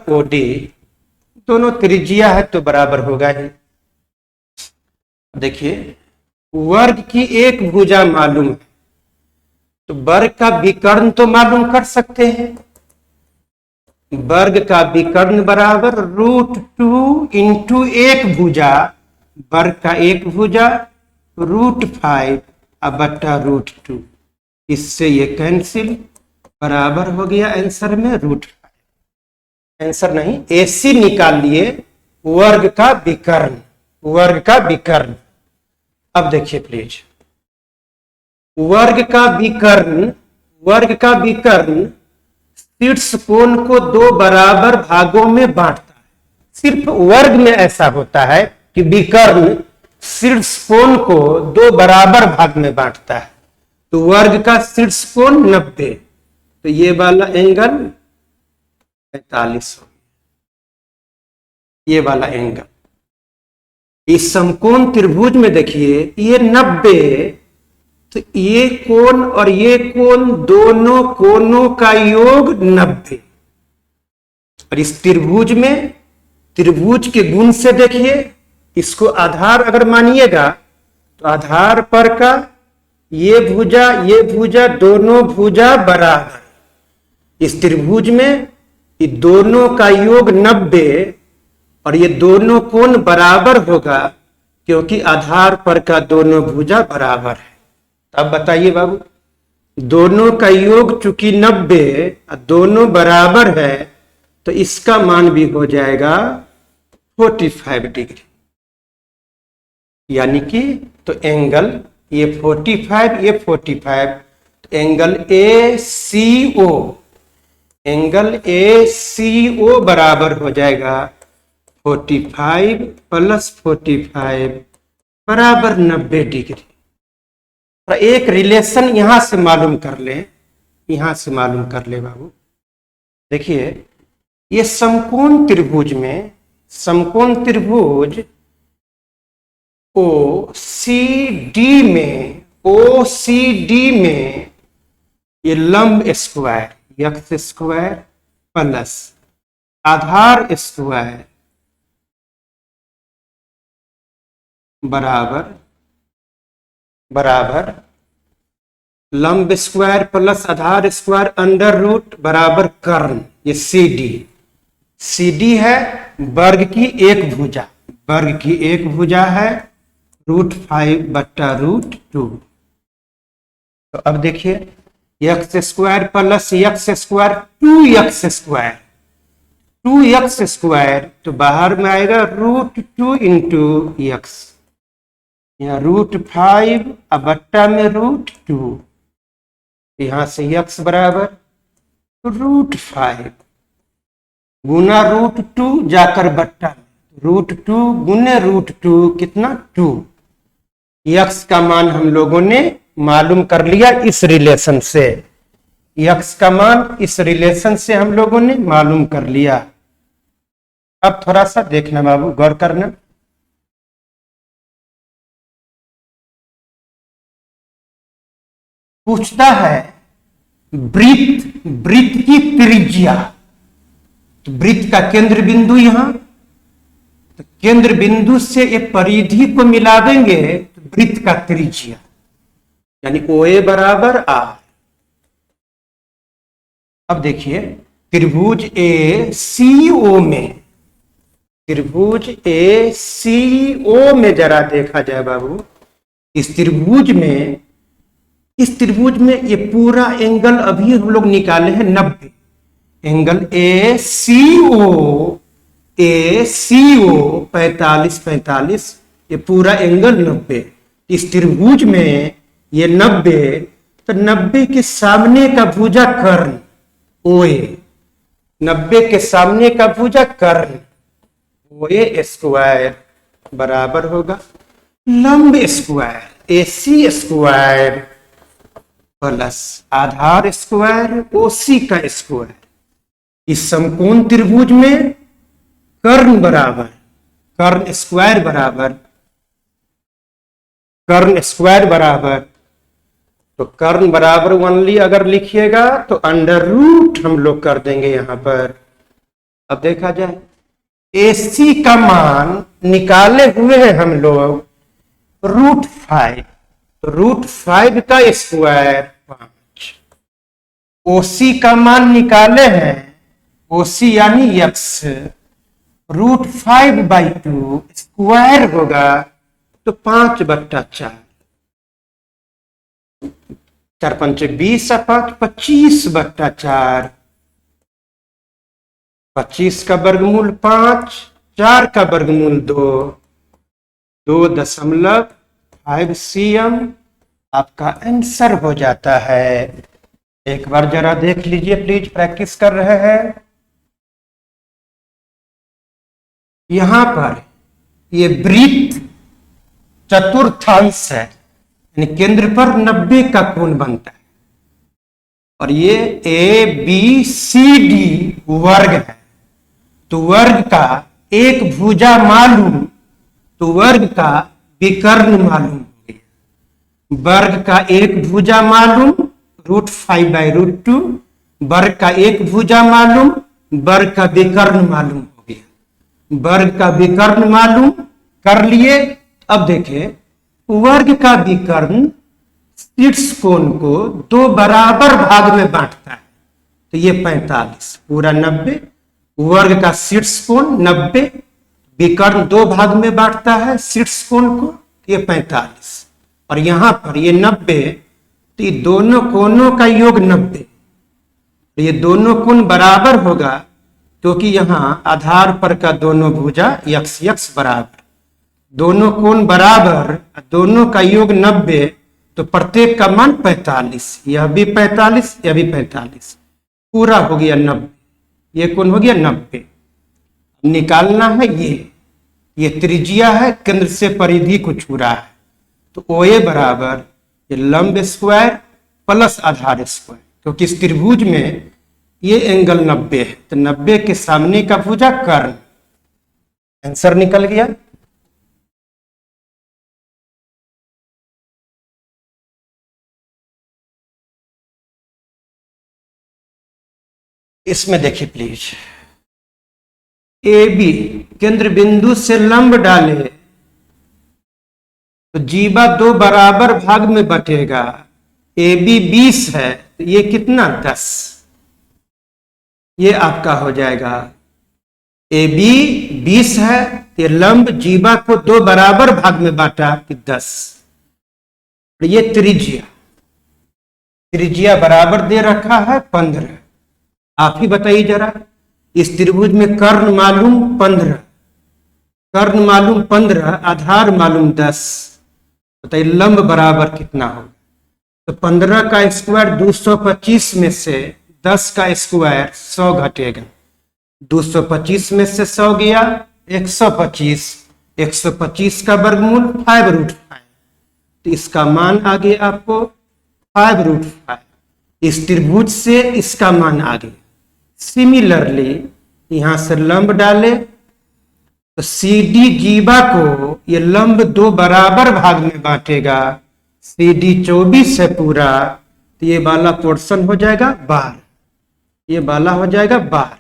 OD, दोनों त्रिज्या है तो बराबर होगा ही। देखिए वर्ग की एक भुजा मालूम है, तो वर्ग का विकर्ण तो मालूम कर सकते हैं, वर्ग का विकर्ण बराबर √2 इंटू एक भुजा, वर्ग का एक भुजा √5 बट्टा √2, इससे ये कैंसिल, बराबर हो गया आंसर में √5। आंसर नहीं, AC निकाल लिए वर्ग का विकर्ण। अब देखिए प्लीज, वर्ग का विकर्ण शीर्ष कोण को 2 बराबर भागों में बांटता है। सिर्फ वर्ग में ऐसा होता है कि विकर्ण शीर्ष कोण को 2 बराबर भाग में बांटता है, तो वर्ग का शीर्ष कोण 90, तो ये वाला एंगल 45 हो, ये वाला एंगल, इस समकोण त्रिभुज में देखिए ये 90, तो ये कोण और ये कोण दोनों कोणों का योग 90। और इस त्रिभुज में त्रिभुज के गुण से देखिए, इसको आधार अगर मानिएगा तो आधार पर का ये भुजा दोनों भुजा बराबर। इस त्रिभुज में ये दोनों का योग 90 और ये दोनों कोण बराबर होगा, क्योंकि आधार पर का दोनों भुजा बराबर है। अब बताइए बाबू, दोनों का योग चूंकि 90 और दोनों बराबर है, तो इसका मान भी हो जाएगा 45 डिग्री। यानी कि तो एंगल ये 45, ये 45, तो एंगल ACO बराबर हो जाएगा 45 प्लस 45 बराबर 90 डिग्री। तो एक रिलेशन यहां से मालूम कर ले, बाबू। देखिए ये समकोण त्रिभुज में, समकोण त्रिभुज OCD में ये लंब स्क्वायर एक्स स्क्वायर प्लस आधार स्क्वायर बराबर लंब स्क्वायर प्लस आधार स्क्वायर अंडर रूट बराबर कर्ण। ये CD है वर्ग की एक भुजा है √5/√2। तो अब देखिए x square plus x square 2x square, तो बाहर में आएगा √2 इंटू एक्स, यहाँ √5 अब बट्टा में √2, यहां से x बराबर √5 गुना √2 जाकर बट्टा में √2 गुने √2 कितना 2। x का मान हम लोगों ने मालूम कर लिया इस रिलेशन से, x का मान इस रिलेशन से हम लोगों ने मालूम कर लिया। अब थोड़ा सा देखना बाबू, गौर करना। पूछता है वृत्त की त्रिज्या, तो वृत्त का केंद्र बिंदु यहां, तो केंद्र बिंदु से ये परिधि को मिला देंगे तो वृत्त का त्रिज्या यानी OA बराबर R। अब देखिए त्रिभुज ACO में जरा देखा जाए बाबू, इस त्रिभुज में ये पूरा एंगल अभी हम लोग निकाले हैं 90। एंगल ACO 45, ये पूरा एंगल 90। इस त्रिभुज में ये 90, तो 90 के सामने का भुजा कर्ण OA, 90 के सामने का भुजा कर्ण OA स्क्वायर बराबर होगा लंब स्क्वायर AC स्क्वायर प्लस आधार स्क्वायर OC का स्क्वायर। इस समकोण त्रिभुज में कर्ण बराबर तो कर्ण बराबर ओनली अगर लिखिएगा तो अंडर रूट हम लोग कर देंगे यहां पर। अब देखा जाए AC का मान निकाले हुए हैं हम लोग √5, तो √5 का स्क्वायर 5। OC का मान निकाले हैं, OC यानी x, √5/2 स्क्वायर होगा तो 5/4, 4 5 20 5 25/4, 25 का वर्गमूल 5, 4 का वर्गमूल 2, 2.5 cm आपका आंसर हो जाता है। एक बार जरा देख लीजिए प्लीज, प्रैक्टिस कर रहे हैं। यहां पर ये वृत्त चतुर्थांश है, यानी केंद्र पर 90 का कोण बनता है, और ये ABCD वर्ग है, तो वर्ग का एक भुजा मालूम तो वर्ग का विकर्ण मालूम हो गया। वर्ग का एक भुजा मालूम √5/√2, वर्ग का एक भुजा मालूम, वर्ग का विकर्ण मालूम हो गया। वर्ग का विकर्ण मालूम कर लिए। अब देखें, वर्ग का विकर्ण शीर्ष कोण को दो बराबर भाग में बांटता है। तो ये 45 पूरा 90, वर्ग का शीर्ष कोण 90, विकर्ण दो भाग में बांटता है शीर्ष कोण को, ये 45। और यहां पर ये 90, तो ये दोनों कोणों का योग 90। तो ये दोनों कोण बराबर होगा, क्योंकि यहां आधार पर का दोनों भुजा x बराबर, दोनों कोण बराबर, दोनों का योग 90, तो प्रत्येक का मान 45। यह भी 45, यह भी 45, पूरा हो गया 90। ये कोण हो गया 90। निकालना है ये त्रिज्या है, केंद्र से परिधि को छू रहा है। तो OA बराबर ये लंब स्क्वायर प्लस आधार स्क्वायर, क्योंकि इस त्रिभुज में ये एंगल 90 है, तो 90 के सामने का भुजा कर्ण। आंसर निकल गया। इसमें देखिए प्लीज, AB केंद्र बिंदु से लंब डाले तो जीवा दो बराबर भाग में बटेगा। AB 20 है, तो ये कितना 10, ये आपका हो जाएगा। AB 20 है, ये लंब जीवा को दो बराबर भाग में बांटा कि 10। ये त्रिज्या बराबर दे रखा है 15। आप ही बताइए जरा, इस त्रिभुज में कर्ण मालूम 15, कर्ण मालूम 15, आधार मालूम 10, बताइए लंब बराबर कितना होगा। तो 15 का स्क्वायर 225 में से 10 का स्क्वायर 100 घटेगा। 225 में से 100 गया 125, 125 का वर्गमूल 5√5, तो इसका मान आ गया आपको 5√5। इस त्रिभुज से इसका मान आ गया। सिमिलरली यहां से लंब डाले तो CD जीवा को ये लंब दो बराबर भाग में बांटेगा। CD 24 है पूरा, तो ये वाला पोर्शन हो जाएगा 12, ये वाला हो जाएगा 12।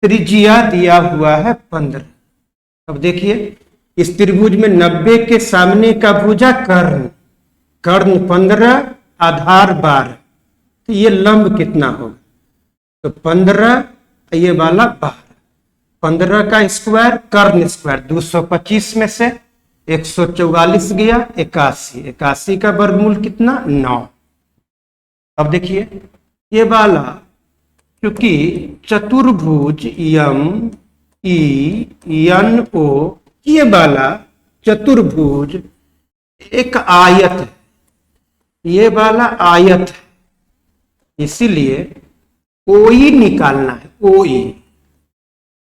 त्रिज्या दिया हुआ है 15। अब देखिए, इस त्रिभुज में 90 के सामने का भुजा कर्ण, कर्ण 15, आधार 12, तो ये लंब कितना होगा। तो 15, ये वाला 12, 15 का स्क्वायर कर्ण स्क्वायर 225 में से 144 गया 81, 81 का वर्गमूल कितना 9। अब देखिए, ये वाला क्योंकि चतुर्भुज MENO, ये वाला चतुर्भुज एक आयत है, ये वाला आयत है, इसीलिए OE निकालना है। OE,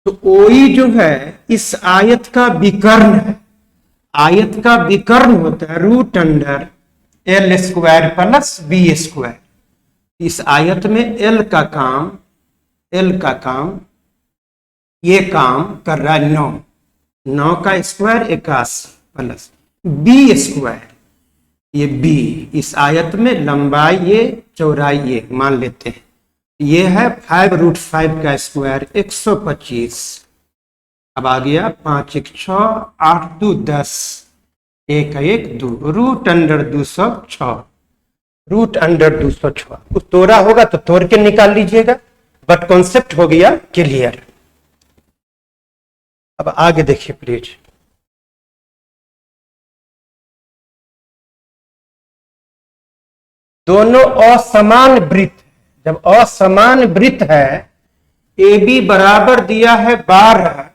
तो OE जो है इस आयत का विकर्ण है। आयत का विकर्ण होता है √L² प्लस B²। इस आयत में L का काम ये काम कर रहा है 9, 9 का स्क्वायर 81 प्लस B², ये B इस आयत में लंबाई ये, चौड़ाई ये मान लेते हैं। ये है 5√5 का स्क्वायर 125। अब आ गया 5 1 6, 8 2 10, 1 1 2, √206, √206। कुछ तोड़ा होगा तो तोड़ के निकाल लीजिएगा, बट कॉन्सेप्ट हो गया क्लियर। अब आगे देखिए प्लीज, दोनों असमान वृत्त, जब असमान वृत्त है, AB बराबर दिया है 12,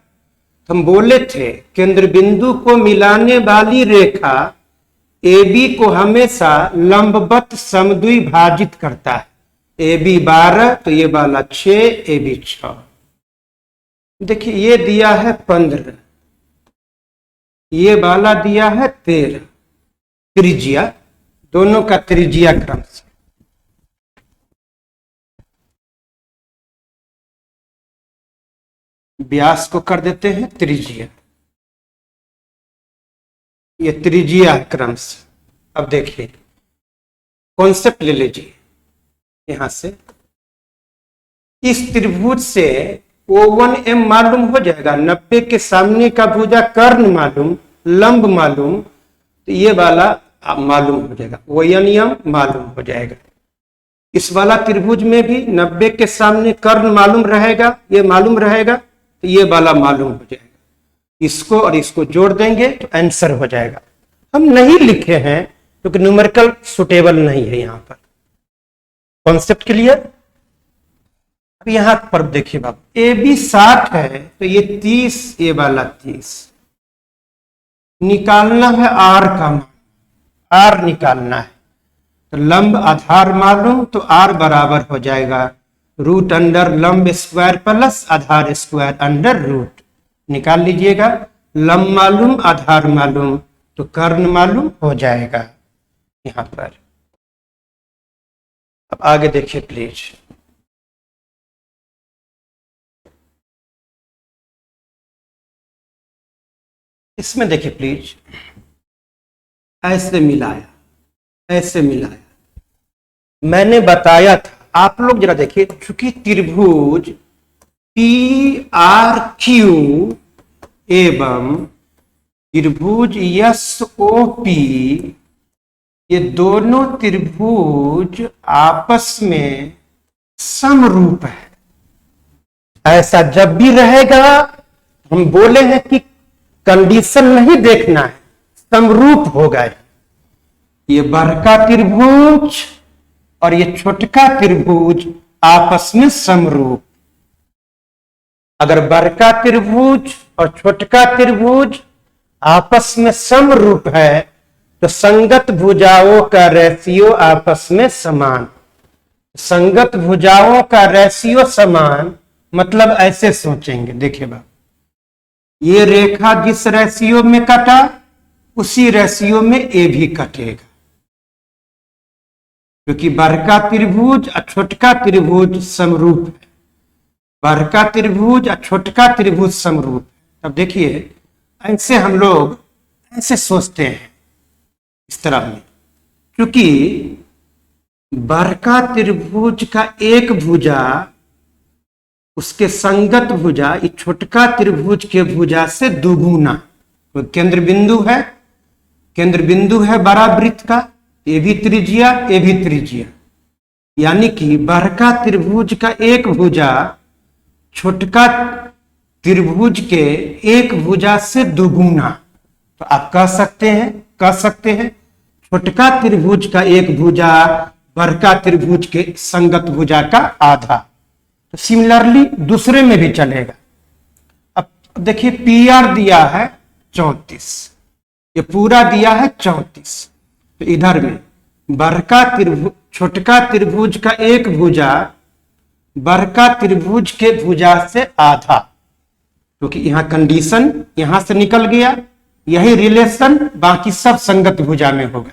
हम बोले थे केंद्र बिंदु को मिलाने वाली रेखा AB को हमेशा लंबवत समद्विभाजित करता है। AB 12, तो ये वाला 6, AB 6। देखिए, ये दिया है 15, ये वाला दिया है 13। त्रिज्या, दोनों का त्रिज्या क्रम से व्यास को कर देते हैं त्रिज्या। ये त्रिज्या क्रम से। अब देखिए कॉन्सेप्ट ले लीजिए यहां से, इस त्रिभुज से O1M मालूम हो जाएगा, 90 के सामने का भुजा कर्ण मालूम, लंब मालूम, तो ये वाला मालूम हो जाएगा, ONM मालूम हो जाएगा। इस वाला त्रिभुज में भी 90 के सामने कर्ण मालूम रहेगा, ये मालूम रहेगा, तो ये वाला मालूम हो जाएगा। इसको और इसको जोड़ देंगे तो आंसर हो जाएगा। हम नहीं लिखे हैं क्योंकि न्यूमेरिकल सुटेबल नहीं है यहां पर। Concept clear. अब यहां पर देखिए बाबू, ए बी 60 है तो ये 30, ये वाला 30 निकालना है, आर का मान, आर निकालना है। तो लंब आधार मालूम, तो आर बराबर हो जाएगा रूट अंडर लंब स्क्वायर प्लस आधार स्क्वायर अंडर रूट। निकाल लीजिएगा, लंब मालूम आधार मालूम, तो कर्ण मालूम हो जाएगा यहां पर। अब आगे देखिए प्लीज, इसमें देखिए प्लीज, ऐसे मिलाया, ऐसे मिलाया, मैंने बताया था, आप लोग जरा देखिए, चूंकि त्रिभुज PRQ एवं त्रिभुज SOP, ये दोनों त्रिभुज आपस में समरूप है। ऐसा जब भी रहेगा, हम बोले हैं कि कंडीशन नहीं देखना है, समरूप होगा। ये बड़का त्रिभुज और ये छोटका त्रिभुज आपस में समरूप। अगर बड़का त्रिभुज और छोटका त्रिभुज आपस में समरूप है तो संगत भुजाओं का रेशियो आपस में समान। संगत भुजाओं का रेशियो समान मतलब ऐसे सोचेंगे, देखिए बाबू, ये रेखा जिस रेशियो में कटा उसी रेशियो में ए भी कटेगा, क्योंकि बड़का त्रिभुज और छोटका त्रिभुज समरूप है। बड़का त्रिभुज और छोटका त्रिभुज समरूप है। अब देखिए, ऐसे हम लोग ऐसे सोचते हैं इस तरह में, क्योंकि बड़का त्रिभुज का एक भुजा उसके संगत भुजा इस छोटका त्रिभुज के भुजा से दुगुना, तो केंद्र बिंदु है, केंद्र बिंदु है बड़ा वृत्त का, ये भी त्रिज्या, ये भी त्रिज्या, यानी कि बड़का त्रिभुज का एक भुजा छोटका त्रिभुज के एक भुजा से दुगुना। तो आप कह सकते हैं छोटका त्रिभुज का एक भुजा बड़का त्रिभुज के संगत भुजा का आधा। तो सिमिलरली दूसरे में भी चलेगा। अब देखिए, PR दिया है 34, ये पूरा दिया है 34, तो इधर में बड़का त्रिभुज छोटका त्रिभुज का एक भुजा बड़का त्रिभुज के भुजा से आधा, क्योंकि यहां कंडीशन यहां से निकल गया, यही रिलेशन बाकी सब संगत भुजा में होगा,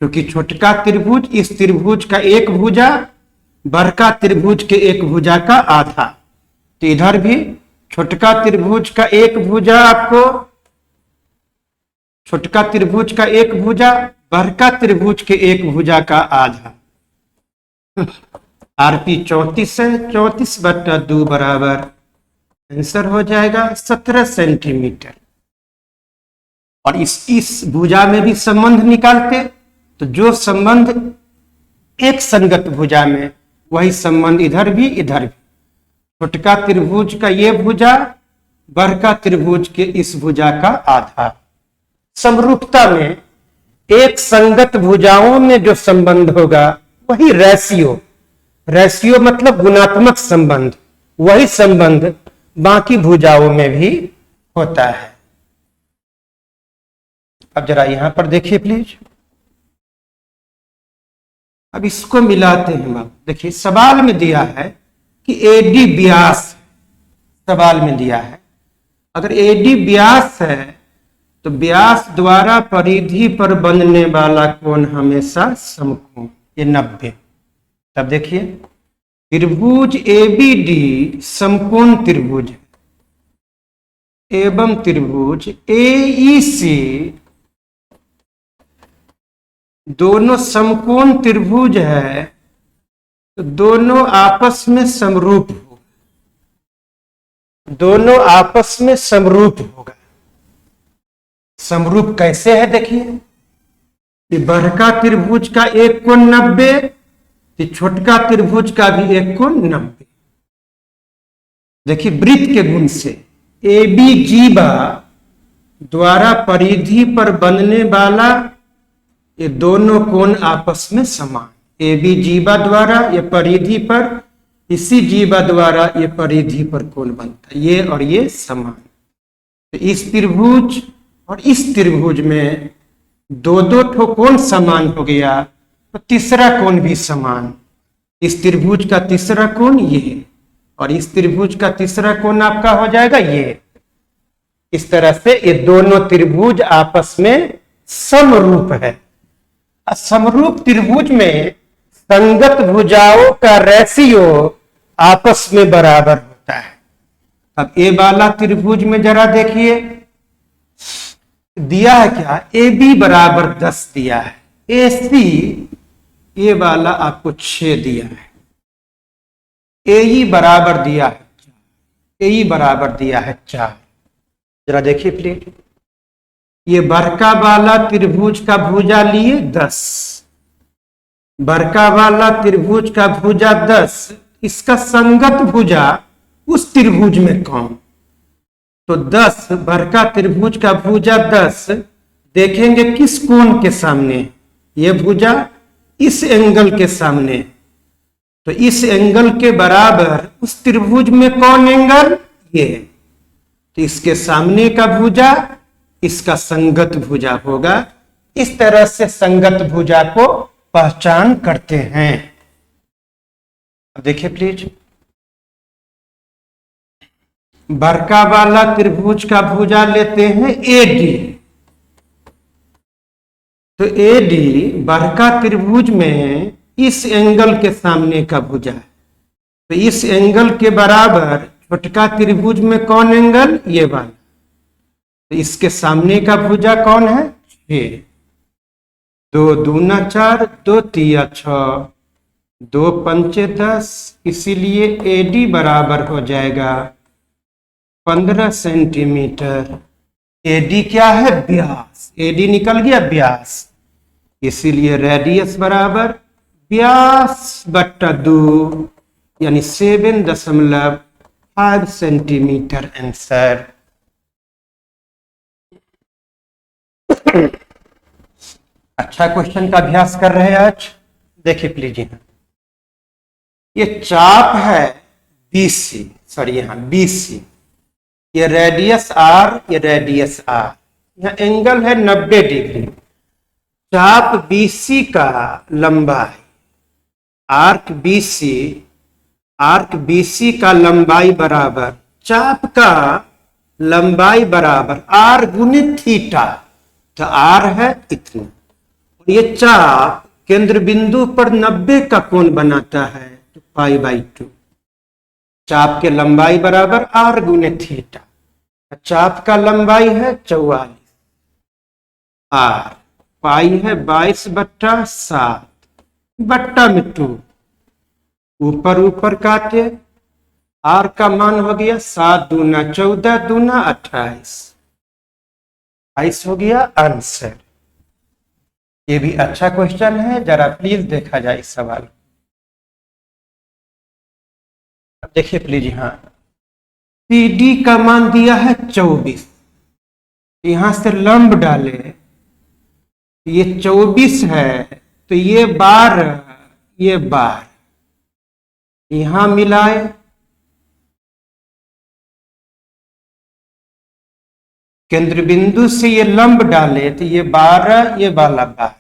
क्योंकि छोटका त्रिभुज इस त्रिभुज का एक भुजा बड़का त्रिभुज के एक भुजा का आधा। तो इधर भी छोटका त्रिभुज का एक भुजा, आपको छोटका त्रिभुज का एक भुजा बड़का त्रिभुज के एक भुजा का आधा। RP 34 है, 34/2 बराबर आंसर हो जाएगा 17 सेंटीमीटर। और इस भुजा में भी संबंध निकालते तो जो संबंध एक संगत भुजा में, वही संबंध इधर भी इधर भी। छोटका त्रिभुज का ये भुजा बड़का त्रिभुज के इस भुजा का आधा। समरूपता में एक संगत भुजाओं में जो संबंध होगा वही रेशियो, रेशियो मतलब गुणात्मक संबंध, वही संबंध बाकी भुजाओं में भी होता है। अब जरा यहां पर देखिए प्लीज, अब इसको मिलाते हैं हम। देखिए सवाल में दिया है कि AD व्यास, सवाल में दिया है अगर AD व्यास है तो व्यास द्वारा परिधि पर बनने वाला कोण हमेशा समकोण, ये 90। तब देखिए त्रिभुज ABD समकोण त्रिभुज है एवं त्रिभुज AEC दोनों समकोण त्रिभुज है तो दोनों आपस में समरूप होगा, दोनों आपस में समरूप होगा। समरूप कैसे है देखिए, ये बड़का त्रिभुज का एक कोण 90, ये छोटका त्रिभुज का भी एक कोण 90। देखिए वृत्त के गुण से ए बी जीवा द्वारा परिधि पर बनने वाला ये दोनों कोण आपस में समान। ए बी जीवा द्वारा ये परिधि पर, इसी जीवा द्वारा ये परिधि पर कोण बनता है, ये और ये समान। तो इस त्रिभुज और इस त्रिभुज में दो दो ठो कोण समान हो गया तो तीसरा कोण भी समान। इस त्रिभुज का तीसरा कोण ये और इस त्रिभुज का तीसरा कोण आपका हो जाएगा ये। इस तरह से ये दोनों त्रिभुज आपस में समरूप है। समरूप त्रिभुज में संगत भुजाओं का रेशियो आपस में बराबर होता है। अब ए वाला त्रिभुज में जरा देखिए दिया है क्या, ए बी बराबर 10 दिया है, ए सी ये वाला आपको 6 दिया है, ए ई बराबर दिया है, ए ई बराबर दिया है 4। जरा देखिए प्लीज, ये बड़का वाला त्रिभुज का भुजा लिए 10, बड़का वाला त्रिभुज का भुजा 10, इसका संगत भुजा उस त्रिभुज में कौन, तो 10 बड़का त्रिभुज का भुजा 10 देखेंगे किस कोण के सामने, ये भुजा इस एंगल के सामने, तो इस एंगल के बराबर उस त्रिभुज में कौन एंगल, ये, तो इसके सामने का भुजा इसका संगत भुजा होगा। इस तरह से संगत भुजा को पहचान करते हैं। अब देखिए प्लीज, बड़का वाला त्रिभुज का भुजा लेते हैं एडी, तो एडी बड़का त्रिभुज में इस एंगल के सामने का भुजा है, तो इस एंगल के बराबर छोटका त्रिभुज में कौन एंगल, ये वाला, तो इसके सामने का भुजा कौन है 6, 2 दूना 4, 2 तिया 6, 2 पंचे 10, इसीलिए एडी बराबर हो जाएगा 15 सेंटीमीटर। एडी क्या है, व्यास, एडी निकल गया व्यास, इसीलिए रेडियस बराबर व्यास बट्टा 2 यानी 7.5 सेंटीमीटर आंसर। अच्छा क्वेश्चन का अभ्यास कर रहे हैं आज। देखिए प्लीज, यहां ये चाप है BC, सॉरी यहां BC, ये रेडियस R, ये रेडियस R, यहां एंगल है 90 डिग्री। चाप BC का लंबाई आर्क BC का लंबाई बराबर चाप का लंबाई बराबर R गुने थीटा, तो R है इतना, और ये चाप केंद्र बिंदु पर 90 का कोण बनाता है, तो π/2। चाप के लंबाई बराबर R गुने थीटा, चाप का लंबाई है 44, R पाई है 22/7 बट्टा में 2, ऊपर ऊपर काटे, R का मान हो गया 7 दूना 14, दूना 28, 22 हो गया आंसर। ये भी अच्छा क्वेश्चन है, जरा प्लीज देखा जाए इस सवाल। अब देखिए प्लीज, यहां CD का मान दिया है 24, यहां से लंब डाले, ये 24 है, तो ये 12, ये 12, यहां मिलाए, केंद्र बिंदु से ये लंब डाले, तो ये 12, ये वाला 12,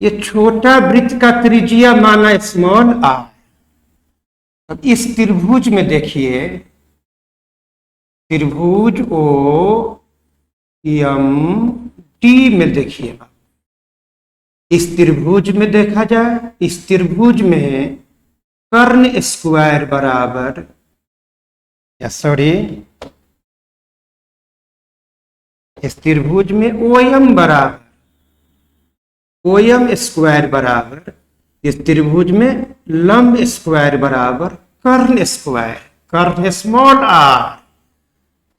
ये छोटा वृत्त का त्रिज्या माना स्मॉल r। अब इस त्रिभुज में देखिए, त्रिभुज OMD में देखिए, इस त्रिभुज में देखा जाए, इस त्रिभुज में कर्ण स्क्वायर बराबर, या सॉरी इस त्रिभुज में OM बराबर ओएम स्क्वायर बराबर इस त्रिभुज में लंब स्क्वायर बराबर कर्ण स्क्वायर, कर्ण स्मॉल आर,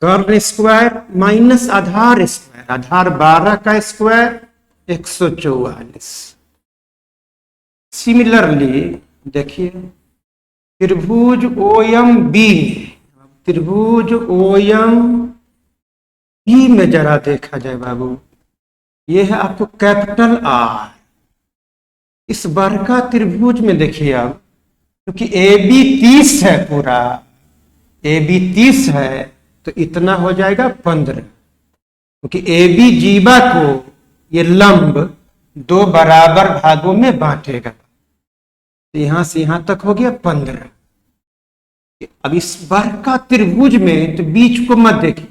कर्ण स्क्वायर माइनस आधार स्क्वायर, आधार 12 का स्क्वायर 144। सिमिलरली देखिए त्रिभुज ओएम बी, त्रिभुज ओएम बी में जरा देखा जाए बाबू, ये है आपको कैपिटल आर। इस बड़का त्रिभुज में देखिए अब, क्योंकि ए बी 30 है, पूरा ए बी 30 है तो इतना हो जाएगा 15, क्योंकि ए बी जीवा को ये लंब 2 बराबर भागों में बांटेगा, तो यहां से यहां तक हो गया 15। अब इस बड़का त्रिभुज में तो बीच को मत देखिए,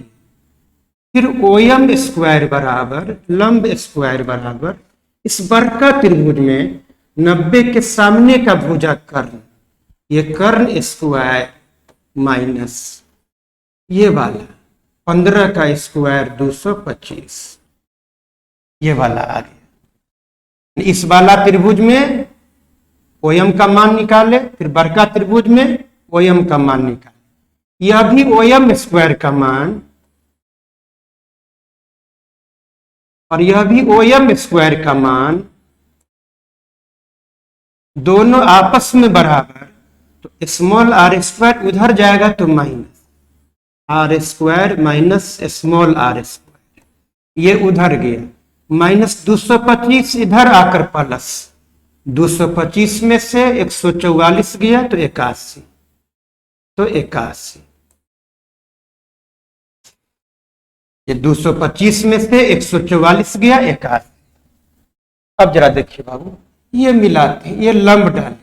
फिर ओएम स्क्वायर बराबर लंब स्क्वायर बराबर इस बड़का त्रिभुज में 90 के सामने का भुजा कर्ण, ये कर्ण स्क्वायर माइनस ये वाला 15 का स्क्वायर 225, ये वाला आ गया। इस वाला त्रिभुज में ओएम का मान निकाले, फिर बड़का त्रिभुज में ओएम का मान निकाले, यह भी ओएम स्क्वायर का मान और यह भी ओएम स्क्वायर का मान, दोनों आपस में बराबर, तो स्मॉल आर स्क्वायर उधर जाएगा तो minus R square minus small R square, ये उधर गया, माइनस 225 इधर आकर प्लस 225 में से 144 गया तो 81, तो 81, ये 225 में से 144 गया 81। अब जरा देखिए बाबू, ये मिलाते हैं, ये लंब डाले,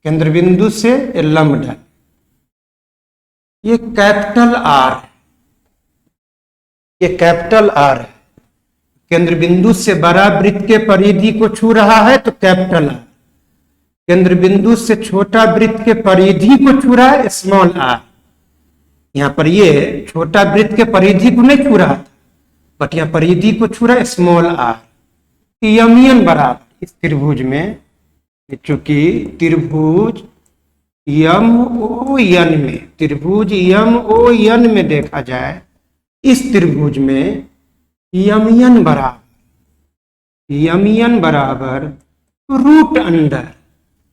केंद्र बिंदु से ये लंब डाले, ये कैपिटल आर, ये कैपिटल आर है, केंद्र बिंदु से बड़ा वृत्त के परिधि को छू रहा है तो कैपिटल आर, केंद्र बिंदु से छोटा वृत्त के परिधि को छू रहा है स्मॉल आर। यहां पर ये छोटा वृत्त के परिधि को नहीं छू रहा था, बट यहां परिधि को छू रहा है स्मॉल आर। यमियन बराबर इस त्रिभुज में, चूंकि त्रिभुज यम ओ यन में, त्रिभुज यम ओ यन में देखा जाए, इस त्रिभुज में यमियन बराबर रूट अंडर,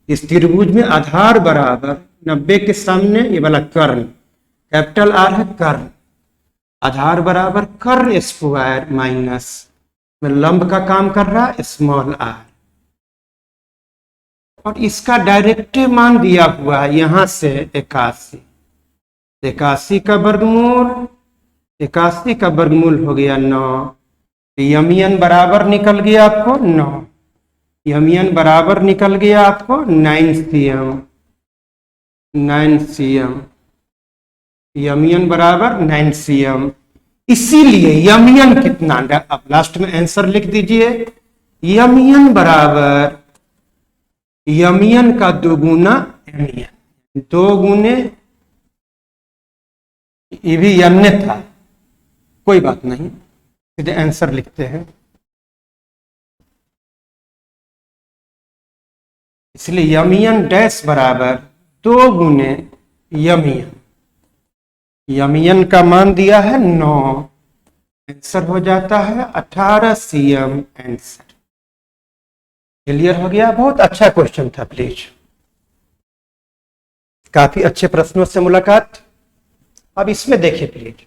इस त्रिभुज में आधार बराबर 90 के सामने ये वाला कर्ण, कैपिटल आर है कर्ण, आधार बराबर कर्ण स्क्वायर माइनस में लंब का काम कर रहा है स्मॉल आर, और इसका डायरेक्टिव मान दिया हुआ है यहां से 81, 81 का वर्गमूल, 81 का वर्गमूल हो गया 9, यमियन बराबर निकल गया आपको 9, यमियन बराबर निकल गया आपको 9 cm, यमियन बराबर 9 cm। इसीलिए यमियन कितना, अब लास्ट में आंसर लिख दीजिए, यमियन बराबर यमियन का 2 गुना एमियन, 2 गुने, ये भी यमने था, कोई बात नहीं, सीधे आंसर लिखते हैं। इसलिए यमियन डैश बराबर 2 गुने यमियन, यमियन का मान दिया है 9, आंसर हो जाता है 18 cm आंसर। क्लियर हो गया? बहुत अच्छा क्वेश्चन था, प्लीज काफी अच्छे प्रश्नों से मुलाकात। अब इसमें देखिए प्लीज,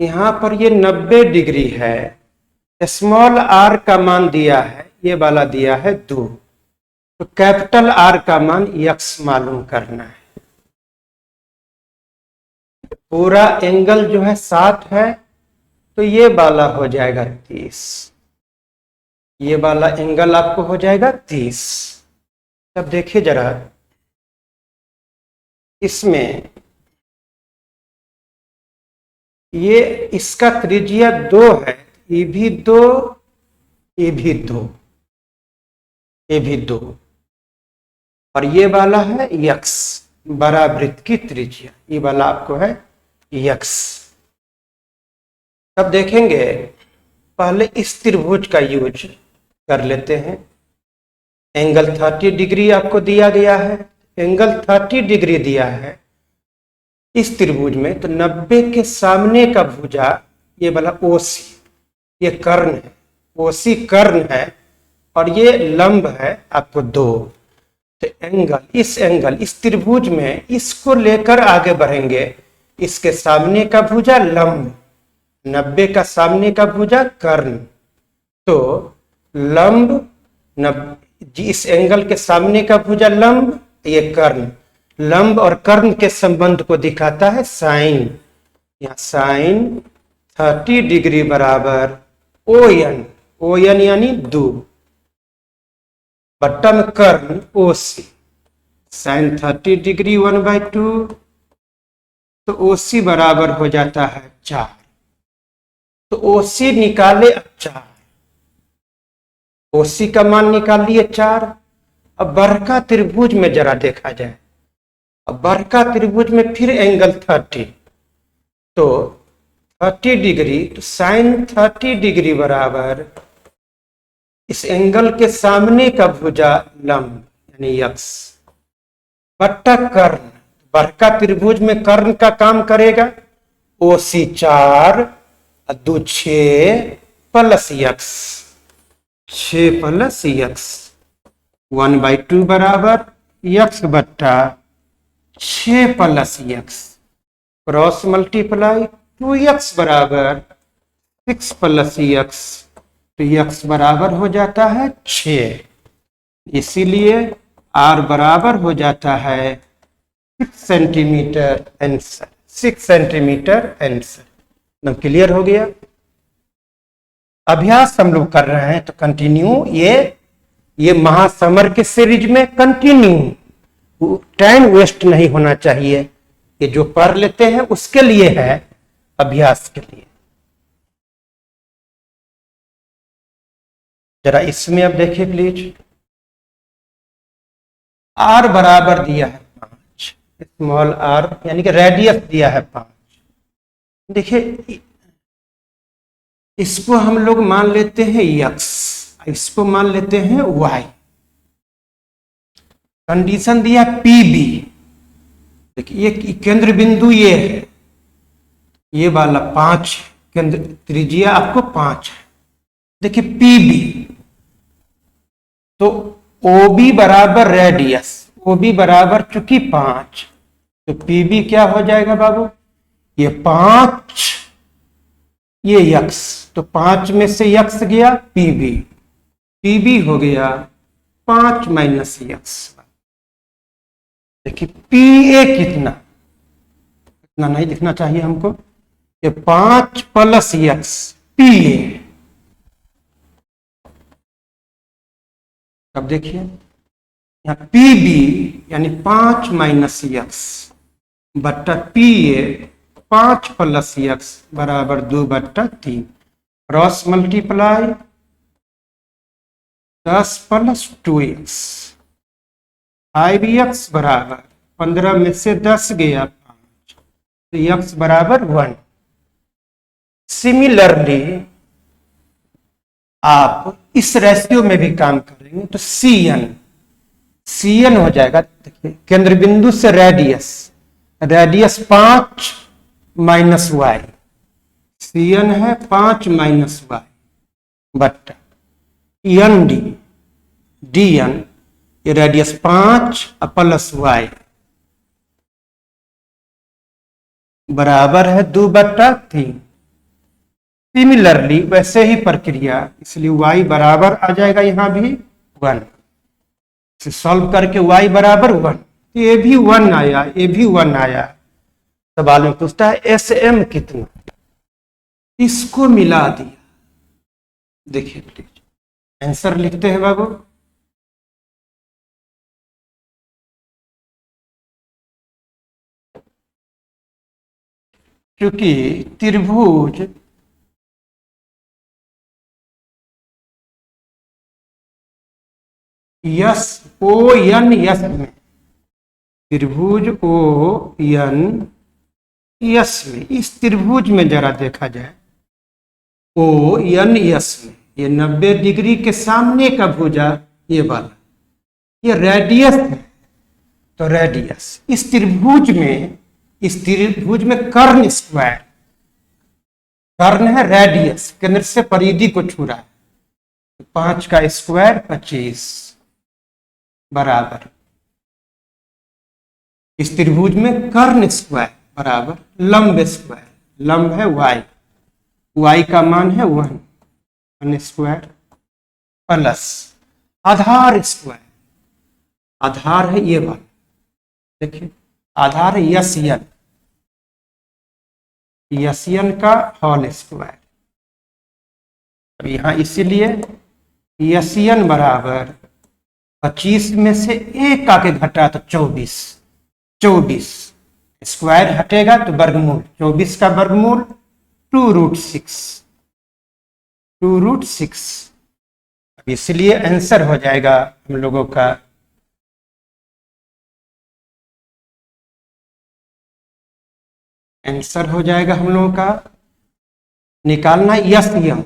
यहां पर ये 90 डिग्री है, स्मॉल आर का मान दिया है, ये वाला दिया है 2, तो कैपिटल आर का मान x मालूम करना है। पूरा एंगल जो है 60 है, तो ये वाला हो जाएगा 30, ये वाला एंगल आपको हो जाएगा 30। अब देखिए जरा, इसमें ये इसका त्रिज्या 2 है, ये भी 2, ये भी 2, ये भी 2, और ये वाला है x, बड़ा वृत्त की त्रिज्या, ये वाला आपको है यक्स। अब देखेंगे, पहले इस त्रिभुज का यूज कर लेते हैं। एंगल 30 डिग्री आपको दिया गया है, एंगल 30 डिग्री दिया है इस त्रिभुज में, तो 90 के सामने का भुजा ये वाला ओसी, ये कर्ण है, ओसी कर्ण है, और ये लंब है आपको 2। तो एंगल इस त्रिभुज में इसको लेकर आगे बढ़ेंगे, इसके सामने का भुजा लंब, 90 का सामने का भुजा कर्ण, तो लंब इस एंगल के सामने का भुजा लंब, ये कर्ण, लंब और कर्ण के संबंध को दिखाता है साइन। यहां साइन 30 डिग्री बराबर ON, ON यानी 2 बट्टा में कर्ण OC, साइन 30 डिग्री 1/2, तो OC बराबर हो जाता है 4। तो OC निकाले अब 4, OC का मान निकाल लिए 4। अब बरका त्रिभुज में जरा देखा जाए, अब बरका त्रिभुज में फिर एंगल 30, तो 30 डिग्री, तो साइन 30 डिग्री बराबर इस एंगल के सामने का भुजा लंब यानी यक्स बट्टा कर्ण, बरका त्रिभुज में कर्ण का काम करेगा, OC 4 2 6 plus x, 6 plus x, 1/2 बराबर यक्स बट्टा 6 plus x, cross multiply 2x बराबर 6 प्लस यक्स, तो यक्स बराबर हो जाता है 6। इसीलिए r बराबर हो जाता है 6 सेंटीमीटर आंसर, 6 सेंटीमीटर आंसर। एकदम क्लियर हो गया। अभ्यास हम लोग कर रहे हैं तो कंटिन्यू, ये महासमर के सीरीज में कंटिन्यू, टाइम वेस्ट नहीं होना चाहिए। ये जो पढ़ लेते हैं उसके लिए है, अभ्यास के लिए। जरा इसमें अब देखिए प्लीज, r बराबर दिया है 5, स्मॉल r यानी कि रेडियस दिया है 5। देखिए इसको हम लोग मान लेते हैं x, इसको मान लेते हैं y। कंडीशन दिया PB, देखिए ये केंद्र बिंदु ये है, ये वाला 5 केंद्र, त्रिज्या आपको 5 है। देखिए PB, तो OB बराबर रेडियस, OB बराबर चूंकि 5, तो PB क्या हो जाएगा बाबू, ये 5, ये यक्स, तो 5 में से यक्स गया, PB हो गया 5 माइनस यक्स। देखिए PA कितना, इतना नहीं दिखना चाहिए हमको, ये 5 प्लस यक्स PA। अब देखिए यहाँ PB यानी 5 माइनस यक्स बट्टा PA 5 प्लस यक्स बराबर 2/3, cross multiply 10 plus 2x, 5x बराबर 15 में से 10 गया 5, तो x बराबर 1। सिमिलरली आप इस रेशियो में भी काम करेंगे तो CN हो जाएगा। देखिए केंद्र बिंदु से रेडियस 5 माइनस y, CN है 5 माइनस y बट्टा DN, ये रेडियस 5 प्लस y बराबर है 2/3। सिमिलरली वैसे ही प्रक्रिया, इसलिए y बराबर आ जाएगा यहां भी 1, इसे सॉल्व करके y बराबर 1, ये भी 1 आया, ये भी 1 आया। सवाल में पूछता है SM कितना, इसको मिला दिया। देखिए आंसर लिखते हैं बाबू, क्योंकि त्रिभुज ONS में त्रिभुज ओ एन यस में, इस त्रिभुज में जरा देखा जाए, ओ एन यस में, ये 90 डिग्री के सामने का भुजा ये वाला, ये रेडियस है। तो रेडियस इस त्रिभुज में कर्ण स्क्वायर, कर्ण है रेडियस, केंद्र से परिधि को छू रहा है, 5 का स्क्वायर 25 बराबर, इस त्रिभुज में कर्ण स्क्वायर बराबर लंब स्क्वायर, लंब है y, y का मान है 1 स्क्वायर प्लस आधार स्क्वायर, आधार है ये वाला, देखिए आधार है यसियन, यसियन का होल स्क्वायर। अब यहां इसीलिए यसियन बराबर 25 में से 1 आके घटा तो 24, 24 स्क्वायर हटेगा तो वर्गमूल, 24 का वर्गमूल 2√6, 2√6। अब इसलिए आंसर हो जाएगा हम लोगों का आंसर हो जाएगा हम लोगों का निकालना यम,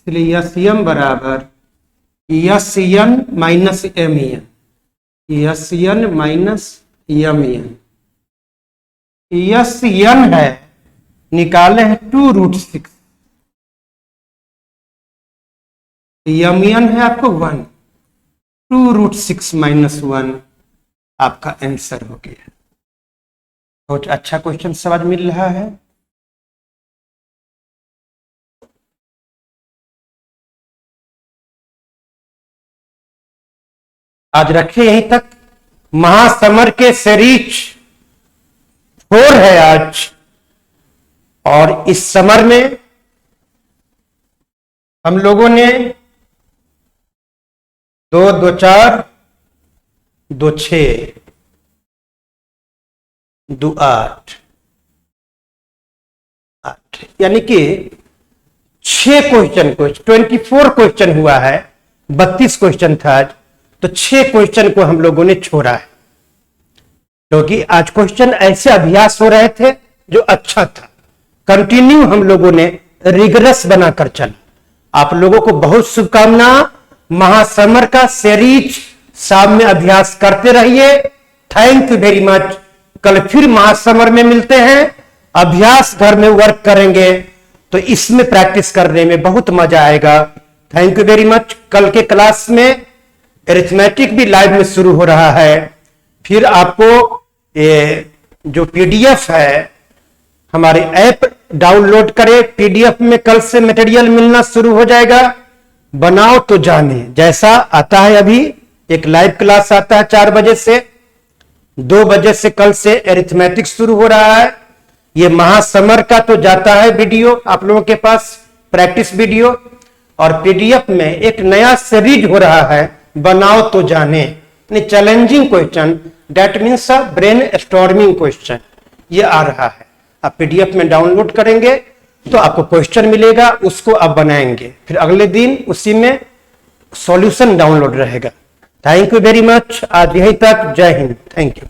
इसलिए यम बराबर N minus M N, N minus M N, N है निकाले हैं 2√6, यम एन है आपको 1, 2√6 माइनस 1 आपका आंसर हो गया। बहुत अच्छा क्वेश्चन समझ मिल रहा है। आज रखे यहीं तक। महासमर के सीरीज 4 है आज, और इस समर में हम लोगों ने 2, 2, 4, 2, 6, 2, 8, 8 यानी कि 6 क्वेश्चन को 24 क्वेश्चन हुआ है, 32 क्वेश्चन था आज, तो 6 क्वेश्चन को हम लोगों ने छोड़ा है, क्योंकि आज क्वेश्चन ऐसे अभ्यास हो रहे थे जो अच्छा था। कंटिन्यू हम लोगों ने रिगरस बनाकर चला। आप लोगों को बहुत शुभकामना। महासमर का सीरीज शाम में अभ्यास करते रहिए। Thank you very much. कल फिर महासमर में मिलते हैं। अभ्यास घर में वर्क करेंगे तो इसमें प्रैक्टिस करने में बहुत मजा आएगा। Thank you very much. कल के क्लास में अरिथमेटिक भी लाइव में शुरू हो रहा है। फिर आपको ये जो पीडीएफ है हमारे ऐप डाउनलोड करें। पीडीएफ में कल से मटेरियल मिलना शुरू हो जाएगा। बनाओ तो जाने जैसा आता है। अभी एक लाइव क्लास आता है 4 बजे से 2 बजे से कल से अरिथमेटिक शुरू हो रहा है। ये महासमर का तो जाता है वीडियो आप लोगों के पास, प्रैक्टिस वीडियो, और पीडीएफ में एक नया सीरीज हो रहा है बनाओ तो जाने, challenging question, that means brain storming question, ये आ रहा है। आप पीडीएफ में डाउनलोड करेंगे तो आपको क्वेश्चन मिलेगा, उसको आप बनाएंगे, फिर अगले दिन उसी में सॉल्यूशन डाउनलोड रहेगा। Thank you very much. आज यहीं तक। जय हिंद। Thank you.